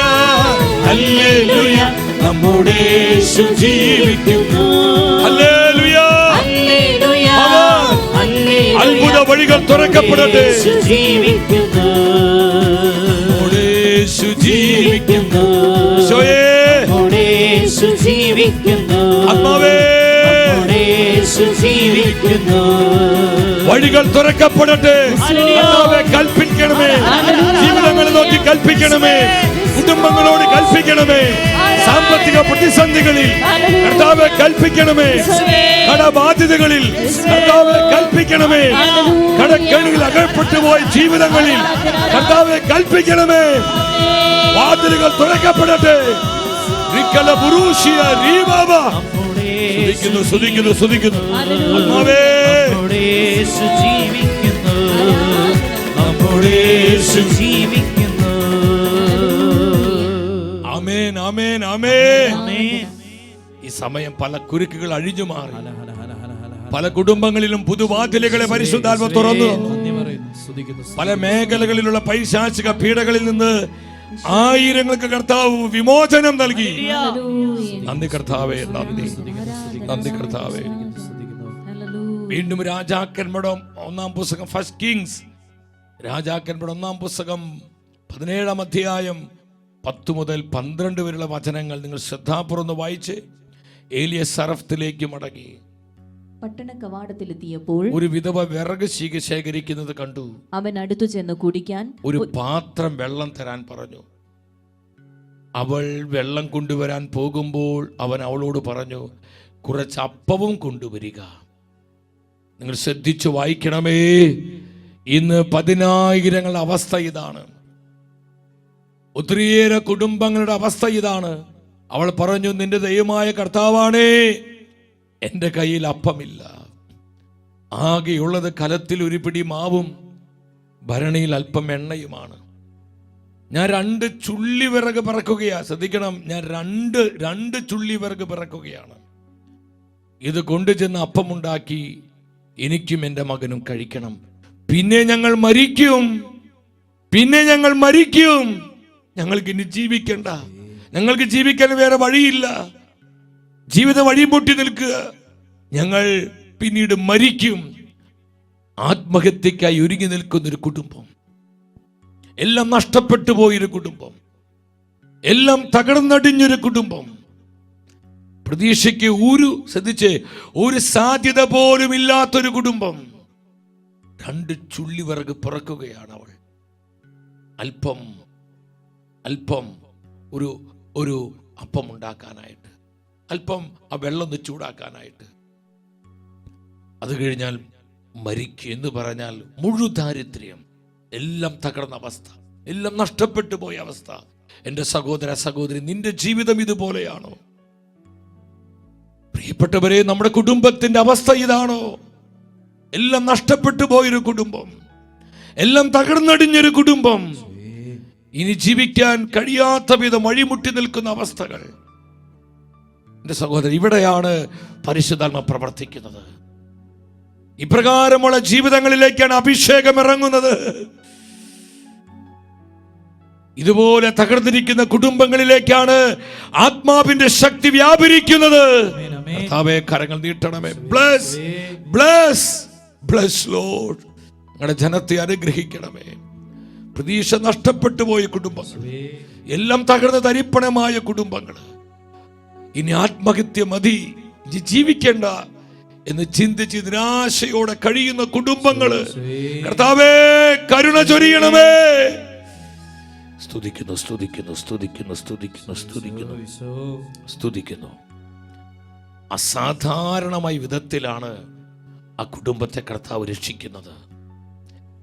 ഹല്ലേലൂയ. നമ്മുടെ യേശു ജീവിക്കുന്നു. Hallelujah, hallelujah. അത്ഭുത വഴികൾ തുറക്കപ്പെടട്ടെ. നമ്മുടെ യേശു ജീവിക്കുന്നു. ആത്മാവേ വഴികൾ തുറക്കപ്പെടട്ടെ. കൽപ്പിക്കണമേ. ജീവിതങ്ങളെ നോക്കി കൽപ്പിക്കണമേ. കുടുംബങ്ങളോട് കൽപ്പിക്കണമേ. സാമ്പത്തിക പ്രതിസന്ധികളിൽ കർത്താവെ കൽപ്പിക്കണമേ. കടബാധ്യതകളിൽ കർത്താവെ കൽപ്പിക്കണമേ. കടക്കെണിയിൽ അകപ്പെട്ടു പോയ ജീവിതങ്ങളിൽ കർത്താവെ കൽപ്പിക്കണമേ. വാതിലുകൾ തുറക്കപ്പെടട്ടെ. സ്തുതിക്കുന്നു, സ്തുതിക്കുന്നു, സ്തുതിക്കുന്നു. ആത്മാവേ ആമേൻ, ആമേൻ, ആമേൻ. ഈ സമയം പല കുരുക്കുകൾ അഴിഞ്ഞു മാറി. പല കുടുംബങ്ങളിലും പുതുവാതിലുകളെ പരിശുദ്ധാത്മ തുറന്നു. പല മേഖലകളിലുള്ള പൈശാചിക പീഡകളിൽ നിന്ന് ആയിരങ്ങൾക്ക് കർത്താവ് വിമോചനം നൽകി. നന്ദി കർത്താവേ, നന്ദി, നന്ദി കർത്താവേ. വീണ്ടും രാജാക്കന്മാരുടെ 1-ാം പുസ്തകം, ഫസ്റ്റ് കിങ്സ്, രാജാക്കന്മാരുടെ 1-ാം പുസ്തകം 17-ാം അധ്യായം 10 മുതൽ 12 വരെയുള്ള വചനങ്ങൾ നിങ്ങൾ ശ്രദ്ധാപൂർവ്വം വായിച്ച് ഏലിയ സറഫ്തിലേക്ക് മടങ്ങി. പട്ടണ കവാടത്തിലെത്തിയപ്പോൾ ഒരു വിധവ വിറക് ശേഖരിക്കുന്നത് കണ്ടു. അവൻ അടുത്തു ചെന്ന് കുടിക്കാൻ ഒരു പാത്രം വെള്ളം തരാൻ പറഞ്ഞു. അവൾ വെള്ളം കൊണ്ടുവരാൻ പോകുമ്പോൾ അവൻ അവളോട് പറഞ്ഞു, കുറച്ച് അപ്പവും കൊണ്ടുവരിക. നിങ്ങൾ ശ്രദ്ധിച്ചു വായിക്കണമേ. ഇന്ന് 10,000ങ്ങളുടെ അവസ്ഥ ഇതാണ്. ഒത്തിരിയേറെ കുടുംബങ്ങളുടെ അവസ്ഥ ഇതാണ്. അവൾ പറഞ്ഞു, നിന്റെ ദൈവമായ കർത്താവാണേ, എൻ്റെ കയ്യിൽ അപ്പമില്ല. ആകെയുള്ളത് കലത്തിൽ ഒരു പിടി മാവും ഭരണിയിൽ അല്പം എണ്ണയുമാണ്. ഞാൻ 2 ചുള്ളി വിറക് പിറക്കുകയാണ്. ശ്രദ്ധിക്കണം, ഞാൻ രണ്ട് ചുള്ളി വിറക് പിറക്കുകയാണ്. ഇത് കൊണ്ടുചെന്ന് അപ്പമുണ്ടാക്കി എനിക്കും എൻ്റെ മകനും കഴിക്കണം. പിന്നെ ഞങ്ങൾ മരിക്കും, പിന്നെ ഞങ്ങൾ മരിക്കും. ഞങ്ങൾക്ക് ഇനി ജീവിക്കണ്ട. ഞങ്ങൾക്ക് ജീവിക്കാൻ വേറെ വഴിയില്ല. ജീവിതം വഴിമുട്ടി നിൽക്കുക. ഞങ്ങൾ പിന്നീട് മരിക്കും. ആത്മഹത്യക്കായി ഒരുങ്ങി നിൽക്കുന്നൊരു കുടുംബം, എല്ലാം നഷ്ടപ്പെട്ടു പോയൊരു കുടുംബം, എല്ലാം തകർന്നടിഞ്ഞൊരു കുടുംബം, പ്രതീക്ഷയ്ക്ക് ശ്രദ്ധിച്ച് ഒരു സാധ്യത പോലും ഇല്ലാത്തൊരു കുടുംബം. 2 ചുള്ളി വിറക് പിറക്കുകയാണ് അവൾ. അല്പം ഒരു അപ്പം ഉണ്ടാക്കാനായിട്ട്, അല്പം ആ വെള്ളം ഒന്ന് ചൂടാക്കാനായിട്ട്. അത് കഴിഞ്ഞാൽ മരിക്കുക എന്ന് പറഞ്ഞാൽ മുഴുദാരിദ്ര്യം. എല്ലാം തകർന്ന അവസ്ഥ, എല്ലാം നഷ്ടപ്പെട്ടു പോയ അവസ്ഥ. എൻ്റെ സഹോദര സഹോദരി, നിന്റെ ജീവിതം ഇതുപോലെയാണോ? പ്രിയപ്പെട്ടവരെ, നമ്മുടെ കുടുംബത്തിന്റെ അവസ്ഥ ഇതാണോ? എല്ലാം നഷ്ടപ്പെട്ടു പോയൊരു കുടുംബം, എല്ലാം തകർന്നടിഞ്ഞൊരു കുടുംബം, ഇനി ജീവിക്കാൻ കഴിയാത്ത വിധം വഴിമുട്ടി നിൽക്കുന്ന അവസ്ഥകൾ. എൻ്റെ സഹോദരൻ, ഇവിടെയാണ് പരിശുദ്ധാത്മ പ്രവർത്തിക്കുന്നത്. ഇപ്രകാരമുള്ള ജീവിതങ്ങളിലേക്കാണ് അഭിഷേകം ഇറങ്ങുന്നത്. ഇതുപോലെ തകർന്നിരിക്കുന്ന കുടുംബങ്ങളിലേക്കാണ് ആത്മാവിന്റെ ശക്തി വ്യാപരിക്കുന്നത്. കർത്താവേ, കരങ്ങൾ നീട്ടണമേ. Bless bless bless lord. ഞങ്ങളുടെ ജനത്തെ അനുഗ്രഹിക്കണമേ. പ്രതീക്ഷ നഷ്ടപ്പെട്ടു പോയ കുടുംബങ്ങൾ, എല്ലാം തകർന്ന് തരിപ്പണമായ കുടുംബങ്ങൾ, ഇനി ആത്മഹത്യ മതി, ജീവിക്കേണ്ട എന്ന് ചിന്തിച്ച് നിരാശയോടെ കഴിയുന്ന കുടുംബങ്ങള്, കർത്താവേ കരുണ ചൊരിയണമേ. സ്തുതിക്കുന്നു സ്തുതിക്കുന്നു സ്തുതിക്കുന്നു സ്തുതിക്കുന്നു സ്തുതിക്കുന്നു സ്തുതിക്കുന്നു. അസാധാരണമായ വിധത്തിലാണ് ആ കുടുംബത്തെ കർത്താവ് രക്ഷിക്കുന്നത്.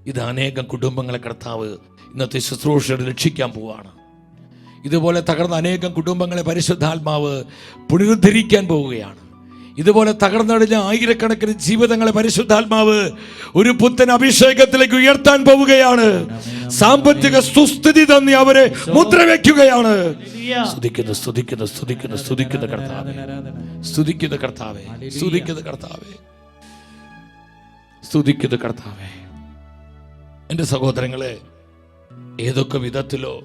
ഇത് അനേകം കുടുംബങ്ങളെ കർത്താവ് ഇന്നത്തെ ശുശ്രൂഷയോട് രക്ഷിക്കാൻ പോവുകയാണ്. ഇതുപോലെ തകർന്ന അനേകം കുടുംബങ്ങളെ പരിശുദ്ധാത്മാവ് പുനരുദ്ധരിക്കാൻ പോവുകയാണ്. ഇതുപോലെ തകർന്നടിഞ്ഞ ആയിരക്കണക്കിന് ജീവിതങ്ങളെ പരിശുദ്ധാത്മാവ് ഒരു പുത്തൻ അഭിഷേകത്തിലേക്ക് ഉയർത്താൻ പോവുകയാണ്. സാമ്പത്തിക സുസ്ഥിതി തന്നെ അവരെ മുദ്രവെക്കുകയാണ്. സ്തുതിക്കുന്നു സ്തുതിക്കുന്നു സ്തുതിക്കുന്നു സ്തുതിക്കുന്നു കർത്താവേ, സ്തുതിക്കുന്നു കർത്താവേ, സ്തുതിക്കുന്നു കർത്താവേ, സ്തുതിക്കുന്നു കർത്താവേ. എൻ്റെ സഹോദരങ്ങളെ, ഏതൊക്കെ വിധത്തിലോ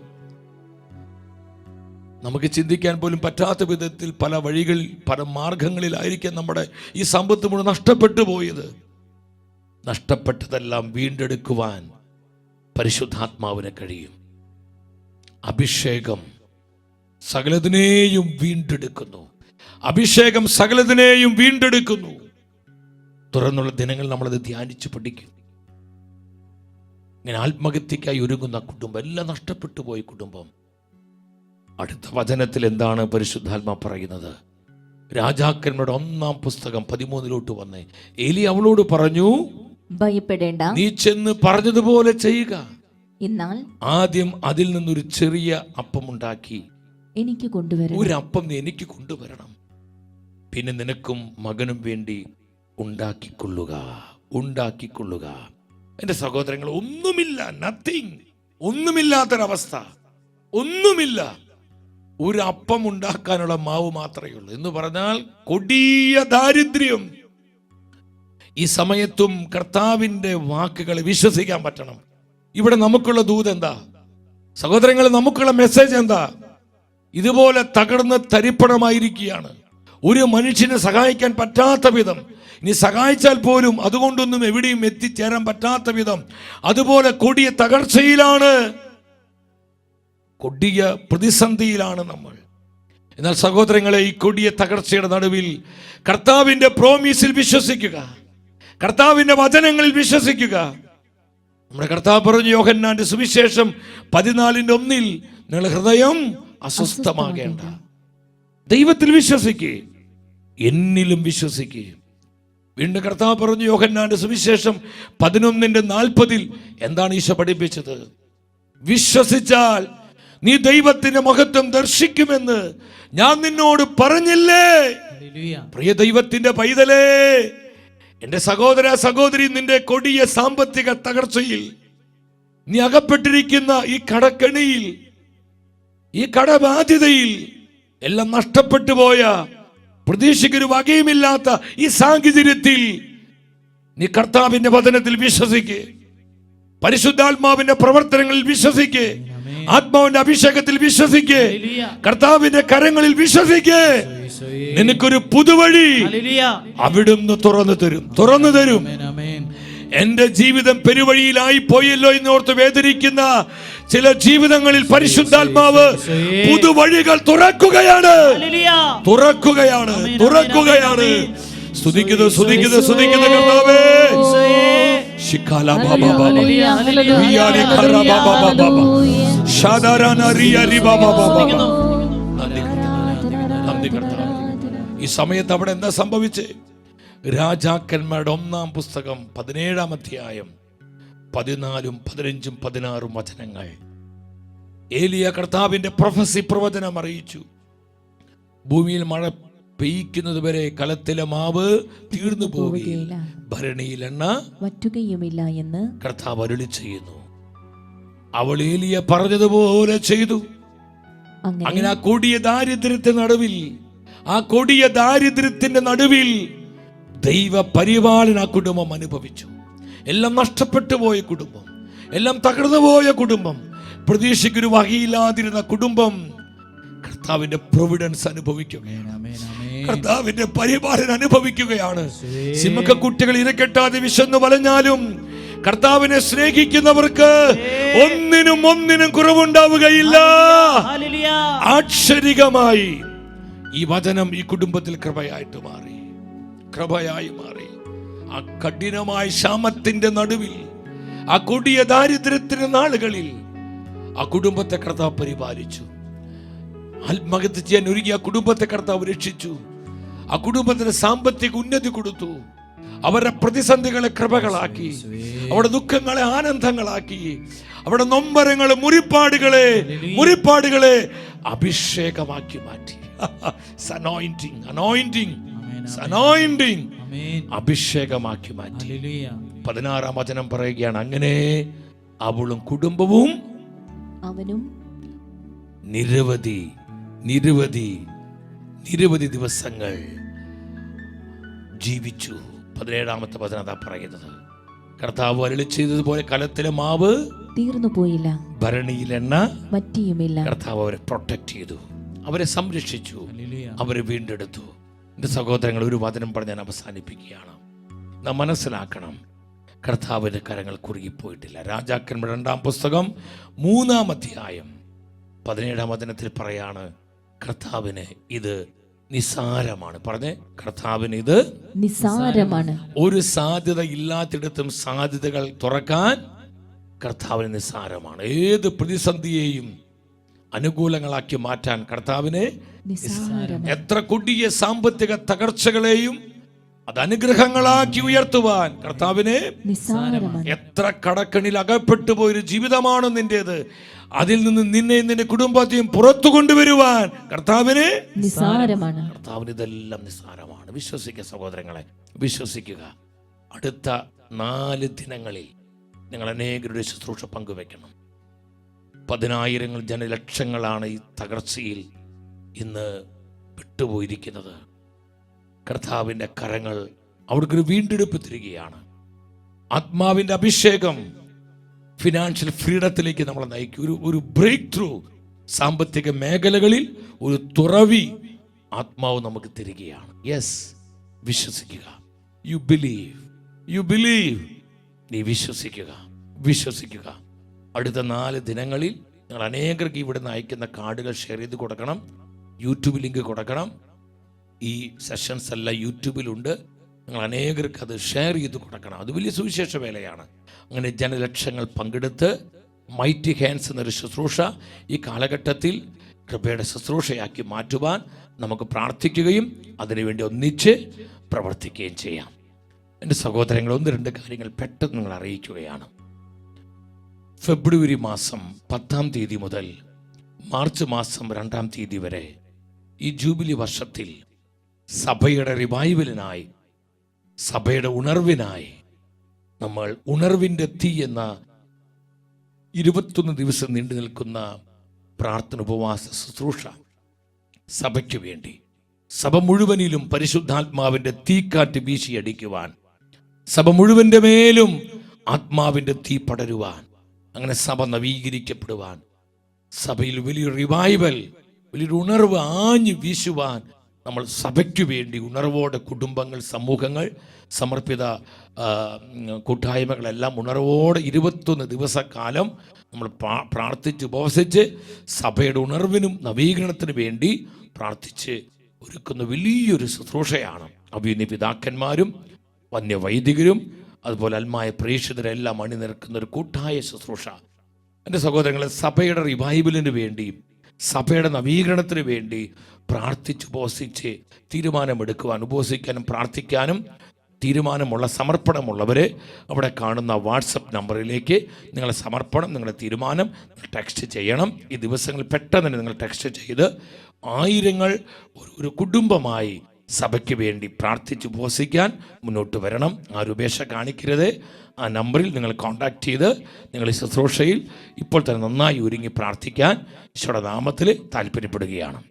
നമുക്ക് ചിന്തിക്കാൻ പോലും പറ്റാത്ത വിധത്തിൽ പല വഴികളിൽ, പല മാർഗങ്ങളിലായിരിക്കും നമ്മുടെ ഈ സമ്പത്ത് മുഴുവൻ നഷ്ടപ്പെട്ടു പോയത്. നഷ്ടപ്പെട്ടതെല്ലാം വീണ്ടെടുക്കുവാൻ പരിശുദ്ധാത്മാവിന് കഴിയും. അഭിഷേകം സകലതിനെയും വീണ്ടെടുക്കുന്നു. അഭിഷേകം സകലതിനെയും വീണ്ടെടുക്കുന്നു. തുറന്നുള്ള ദിനങ്ങൾ നമ്മളത് ധ്യാനിച്ച് പഠിക്കും. ഇങ്ങനെ ആത്മഹത്യക്കായി ഒരുങ്ങുന്ന കുടുംബം, എല്ലാം നഷ്ടപ്പെട്ടു പോയ കുടുംബം. അടുത്ത വചനത്തിൽ എന്താണ് പരിശുദ്ധാത്മാ പറയുന്നത്? രാജാക്കന്മാരുടെ 1-ാം പുസ്തകം 13 വന്നേ. ഏലി അവളോട് പറഞ്ഞു, ഭയപ്പെടേണ്ട, നീ ചെന്ന് പറഞ്ഞതുപോലെ ചെയ്യുക. എന്നാൽ ആദ്യം അതിൽ നിന്നൊരു ചെറിയ അപ്പം ഉണ്ടാക്കി എനിക്ക് കൊണ്ടുവരണം. ഒരു അപ്പം നീ എനിക്ക് കൊണ്ടുവരണം. പിന്നെ നിനക്കും മകനും വേണ്ടി ഉണ്ടാക്കിക്കൊള്ളുക, ഉണ്ടാക്കിക്കൊള്ളുക. എൻ്റെ സഹോദരങ്ങൾ, ഒന്നുമില്ല, നത്തിങ്, ഒന്നുമില്ലാത്തൊരവസ്ഥ, ഒന്നുമില്ല. ഒരു അപ്പം ഉണ്ടാക്കാനുള്ള മാവ് മാത്രമേ ഉള്ളൂ എന്ന് പറഞ്ഞാൽ കൊടിയ ദാരിദ്ര്യം. ഈ സമയത്തും കർത്താവിൻ്റെ വാക്കുകളെ വിശ്വസിക്കാൻ പറ്റണം. ഇവിടെ നമുക്കുള്ള ദൂത് എന്താ സഹോദരങ്ങൾ? നമുക്കുള്ള മെസ്സേജ് എന്താ? ഇതുപോലെ തകർന്ന് തരിപ്പണമായിരിക്കുകയാണ്. ഒരു മനുഷ്യനെ സഹായിക്കാൻ പറ്റാത്ത വിധം, ഇനി സഹായിച്ചാൽ പോലും അതുകൊണ്ടൊന്നും എവിടെയും എത്തിച്ചേരാൻ പറ്റാത്ത വിധം, അതുപോലെ കൊടിയ തകർച്ചയിലാണ്, കൊടിയ പ്രതിസന്ധിയിലാണ് നമ്മൾ. എന്നാൽ സഹോദരങ്ങളെ, ഈ കൊടിയ തകർച്ചയുടെ നടുവിൽ കർത്താവിന്റെ പ്രോമിസിൽ വിശ്വസിക്കുക, കർത്താവിന്റെ വചനങ്ങളിൽ വിശ്വസിക്കുക. നമ്മുടെ കർത്താവ് പറഞ്ഞു, യോഹന്നാന്റെ സുവിശേഷം 14:1, നിങ്ങൾ ഹൃദയം അസ്വസ്ഥമാകേണ്ട, ദൈവത്തിൽ വിശ്വസിക്കുക, എന്നിലും വിശ്വസിക്കുക. വീണ്ടും കർത്താവ് പറഞ്ഞു യോഹന്നാന്റെ സുവിശേഷം 11:40, എന്താണ് ഈശോ പഠിപ്പിച്ചത്? വിശ്വസിച്ചാൽ നീ ദൈവത്തിന്റെ മഹത്വം ദർശിക്കുമെന്ന് ഞാൻ നിന്നോട് പറഞ്ഞില്ലേ? പ്രിയ ദൈവത്തിന്റെ പൈതലേ, എന്റെ സഹോദര സഹോദരി, നിന്റെ കൊടിയ സാമ്പത്തിക തകർച്ചയിൽ, നീ അകപ്പെട്ടിരിക്കുന്ന ഈ കടക്കെണിയിൽ, ഈ കടബാധ്യതയിൽ, എല്ലാം നഷ്ടപ്പെട്ടു പോയ, പ്രതീക്ഷയ്ക്കൊരു വകയുമില്ലാത്ത ഈ സാഹചര്യത്തിൽ നീ കർത്താവിന്റെ വചനത്തിൽ വിശ്വസിക്കുക, പരിശുദ്ധാത്മാവിന്റെ പ്രവർത്തനങ്ങളിൽ വിശ്വസിക്കുക, ആത്മാവിന്റെ അഭിഷേകത്തിൽ വിശ്വസിക്കുക, കർത്താവിന്റെ കരങ്ങളിൽ വിശ്വസിക്കുക. നിനക്കൊരു പുതുവഴി അവിടുന്ന് തുറന്നു തരും. എന്റെ ജീവിതം പെരുവഴിയിലായി പോയല്ലോ എന്നോർത്ത് വേദനിക്കുന്ന ചില ജീവിതങ്ങളിൽ പരിശുദ്ധാത്മാവ് പുതുവഴികൾ തുറക്കുകയാണ്. സ്തുതിക്കുന്നു സ്തുതിക്കുന്നു സ്തുതിക്കുന്നു കർത്താവേ. ഈ സമയത്ത് അവിടെ എന്താ സംഭവിച്ചേ? രാജാക്കന്മാരുടെ 1-ാം പുസ്തകം 17-ാം അധ്യായം 14, 15, 16 വചനങ്ങൾ. ഏലിയ കർത്താവിന്റെ പ്രൊഫസി പ്രവചനം അറിയിച്ചു. ഭൂമിയിൽ മഴ പെയ്യ്ക്കുന്നത് വരെ കലത്തിലെ മാവ് തീർന്നു പോവുകയില്ല, ഭരണിയിൽ എണ്ണ വറ്റുകയുമില്ല എന്ന് കർത്താവ് അരുളി ചെയ്യുന്നു. അവൾ ഏലിയ പറഞ്ഞതുപോലെ ചെയ്തു. അങ്ങനെ ആ കൊടിയ ദാരിദ്ര്യത്തിന്റെ നടുവിൽ ദൈവ പരിപാലന ആ കുടുംബം അനുഭവിച്ചു. എല്ലാം നഷ്ടപ്പെട്ടു പോയ കുടുംബം, എല്ലാം തകർന്നു പോയ കുടുംബം, പ്രതീക്ഷയ്ക്കൊരു വകയില്ലാതിരുന്ന കുടുംബം കർത്താവിന്റെ പ്രൊവിഡൻസ് അനുഭവിക്കുകയാണ്, കർത്താവിന്റെ പരിപാലന അനുഭവിക്കുകയാണ്. സിംഹക്കുട്ടികൾ ഇരക്കെട്ടാതെ വിശന്നു വലഞ്ഞാലും കർത്താവിനെ സ്നേഹിക്കുന്നവർക്ക് ഒന്നിനും കുറവുണ്ടാവുകയില്ല. ആശ്ചര്യമായി ഈ വചനം ഈ കുടുംബത്തിൽ കൃപയായി മാറി. ആ കഠിനമായ ക്ഷാമത്തിന്റെ നടുവിൽ, ആ കൊടിയ ദാരിദ്ര്യത്തിന്റെ നാളുകളിൽ ആ കുടുംബത്തെ കർത്താവ് പരിപാലിച്ചു. ആത്മഹത്യ ചെയ്യാൻ ഒരുങ്ങിയ ആ കുടുംബത്തെ കർത്താവ് രക്ഷിച്ചു. ആ കുടുംബത്തിന് സാമ്പത്തിക ഉന്നതി കൊടുത്തു. അവരുടെ പ്രതിസന്ധികളെ കൃപകളാക്കി, അവരുടെ ദുഃഖങ്ങളെ ആനന്ദങ്ങളാക്കി, അവരുടെ നൊമ്പരങ്ങളെ മുറിപ്പാടുകളെ അഭിഷേകമാക്കി മാറ്റി. അഭിഷേകമാക്കി മാറ്റി. 16-ാം വചനം പറയുകയാണ്, അങ്ങനെ അവളും കുടുംബവും അവനും നിരവധി ദിവസങ്ങൾ ജീവിച്ചു. 17-ാമത്തെ വചനം അതാ പറയുന്നത്. കർത്താവ് അരുളി ചെയ്തതുപോലെ കലത്തിലെ മാവ് തീർന്നു പോയില്ല, ഭരണിയിൽ എണ്ണ വറ്റിയുമില്ല. കർത്താവ് അവരെ പ്രൊട്ടക്ട് ചെയ്തു, അവരെ സംരക്ഷിച്ചു, അവരെ വീണ്ടെടുത്തു. എന്റെ സഹോദരങ്ങൾ, ഒരു വചനം പറഞ്ഞ് ഞാൻ അവസാനിപ്പിക്കുകയാണ്. നാം മനസ്സിലാക്കണം, കർത്താവിന്റെ കരങ്ങൾ കുറുകിപ്പോയിട്ടില്ല. രാജാക്കന്മാരുടെ 2-ാം പുസ്തകം 3-ാം അധ്യായം 17-ാം വചനത്തിൽ പറയാണ്, കർത്താവിന് ഇത് നിസാരമാണ്. പറഞ്ഞേ, കർത്താവിന് ഇത് നിസാരമാണ്. ഒരു സാധ്യത ഇല്ലാത്തിടത്തും സാധ്യതകൾ തുറക്കാൻ കർത്താവിന് നിസാരമാണ്. ഏത് പ്രതിസന്ധിയെയും അനുകൂലങ്ങളാക്കി മാറ്റാൻ കർത്താവിന് നിസാരമാണ്. എത്ര കൊടിയ സാമ്പത്തിക തകർച്ചകളെയും അത് അനുഗ്രഹങ്ങളാക്കി ഉയർത്തുവാൻ കർത്താവിന് നിസാരമാണ്. എത്ര കടക്കണിൽ അകപ്പെട്ടു പോയൊരു ജീവിതമാണ് നിന്റേത്, അതിൽ നിന്ന് നിന്നെയും നിന്റെ കുടുംബത്തെയും പുറത്തു കൊണ്ടുവരുവാൻ കർത്താവിന് നിസാരമാണ്. കർത്താവിന് ഇതെല്ലാം നിസാരമാണ്. വിശ്വസിക്കുക സഹോദരങ്ങളെ, വിശ്വസിക്കുക. അടുത്ത 4 ദിനങ്ങളിൽ നിങ്ങൾ അനേകരുടെ ശുശ്രൂഷ പങ്കുവെക്കണം. 10,000 ജനലക്ഷങ്ങളാണ് ഈ തകർച്ചയിൽ ഇന്ന് വിട്ടുപോയിരിക്കുന്നത്. കർത്താവിൻ്റെ കരങ്ങൾ അവിടേക്കൊരു വീണ്ടെടുപ്പ് തരികയാണ്. ആത്മാവിൻ്റെ അഭിഷേകം ഫിനാൻഷ്യൽ ഫ്രീഡത്തിലേക്ക് നമ്മളെ നയിക്കും. ഒരു ബ്രേക്ക് ത്രൂ സാമ്പത്തിക മേഖലകളിൽ ഒരു തുറവി ആത്മാവ് നമുക്ക് തരികയാണ്. യെസ്, വിശ്വസിക്കുക. You believe. നീ വിശ്വസിക്കുക. അടുത്ത 4 ദിനങ്ങളിൽ നിങ്ങൾ അനേകർക്ക് ഇവിടുന്ന് അയക്കുന്ന കാർഡുകൾ ഷെയർ ചെയ്ത് കൊടുക്കണം. യൂട്യൂബ് ലിങ്ക് കൊടുക്കണം. ഈ സെഷൻസ് എല്ലാം യൂട്യൂബിലുണ്ട്. നിങ്ങൾ അനേകർക്ക് അത് ഷെയർ ചെയ്ത് കൊടുക്കണം. അത് വലിയ സുവിശേഷ വേലയാണ്. അങ്ങനെ ജനലക്ഷങ്ങൾ പങ്കെടുത്ത് മൈറ്റി ഹാൻഡ്സ് എന്നൊരു ശുശ്രൂഷ ഈ കാലഘട്ടത്തിൽ കൃപയുടെ ശുശ്രൂഷയാക്കി മാറ്റുവാൻ നമുക്ക് പ്രാർത്ഥിക്കുകയും അതിനുവേണ്ടി ഒന്നിച്ച് പ്രവർത്തിക്കുകയും ചെയ്യാം. എൻ്റെ സഹോദരങ്ങൾ, 1-2 കാര്യങ്ങൾ പെട്ടെന്ന് നിങ്ങൾ അറിയിക്കുകയാണ്. ഫെബ്രുവരി മാസം 10-ാം തീയതി മുതൽ മാർച്ച് മാസം 2-ാം തീയതി വരെ ഈ ജൂബിലി വർഷത്തിൽ സഭയുടെ റിവൈവലിനായി, സഭയുടെ ഉണർവിനായി നമ്മൾ ഉണർവിൻ്റെ തീ എന്ന 21 ദിവസം നീണ്ടു നിൽക്കുന്ന പ്രാർത്ഥന ഉപവാസ ശുശ്രൂഷ സഭയ്ക്ക് വേണ്ടി, സഭ മുഴുവനിലും പരിശുദ്ധാത്മാവിൻ്റെ തീക്കാറ്റ് വീശിയടിക്കുവാൻ, സഭ മുഴുവൻ്റെ മേലും ആത്മാവിൻ്റെ തീ പടരുവാൻ, അങ്ങനെ സഭ നവീകരിക്കപ്പെടുവാൻ, സഭയിൽ വലിയൊരു റിവൈവൽ, വലിയൊരു ഉണർവ് ആഞ്ഞു വീശുവാൻ നമ്മൾ സഭയ്ക്കു വേണ്ടി ഉണർവോടെ കുടുംബങ്ങൾ, സമൂഹങ്ങൾ, സമർപ്പിത കൂട്ടായ്മകളെല്ലാം ഉണർവോടെ 21 ദിവസക്കാലം നമ്മൾ പ്രാർത്ഥിച്ച് ഉപവസിച്ച് സഭയുടെ ഉണർവിനും നവീകരണത്തിനു വേണ്ടി പ്രാർത്ഥിച്ച് ഒരുക്കുന്ന വലിയൊരു ശുശ്രൂഷയാണ്. അഭിനയ പിതാക്കന്മാരും വന്യവൈദികരും അതുപോലെ അൽമായ പ്രേക്ഷിതരെല്ലാം അണിനിരക്കുന്ന ഒരു കൂട്ടായ ശുശ്രൂഷ. എൻ്റെ സഹോദരങ്ങളെ, സഭയുടെ റിവൈവലിന് വേണ്ടി, സഭയുടെ നവീകരണത്തിന് വേണ്ടി പ്രാർത്ഥിച്ച് ഉപവസിച്ച് തീരുമാനമെടുക്കുവാൻ, ഉപവസിക്കാനും പ്രാർത്ഥിക്കാനും തീരുമാനമുള്ള സമർപ്പണമുള്ളവരെ അവിടെ കാണുന്ന വാട്സപ്പ് നമ്പറിലേക്ക് നിങ്ങളുടെ സമർപ്പണം, നിങ്ങളുടെ തീരുമാനം ടെക്സ്റ്റ് ചെയ്യണം. ഈ ദിവസങ്ങളിൽ പെട്ടെന്ന് തന്നെ നിങ്ങൾ ടെക്സ്റ്റ് ചെയ്ത് ആയിരങ്ങൾ ഒരു കുടുംബമായി സഭയ്ക്ക് വേണ്ടി പ്രാർത്ഥിച്ച് ഉപവസിക്കാൻ മുന്നോട്ട് വരണം. ആരും ഉപേക്ഷ കാണിക്കരുത്. ആ നമ്പറിൽ നിങ്ങൾ കോൺടാക്റ്റ് ചെയ്ത് നിങ്ങൾ ഈ ശുശ്രൂഷയിൽ ഇപ്പോൾ തന്നെ നന്നായി ഒരുങ്ങി പ്രാർത്ഥിക്കാൻ ഈശോയുടെ നാമത്തിൽ താല്പര്യപ്പെടുകയാണ്.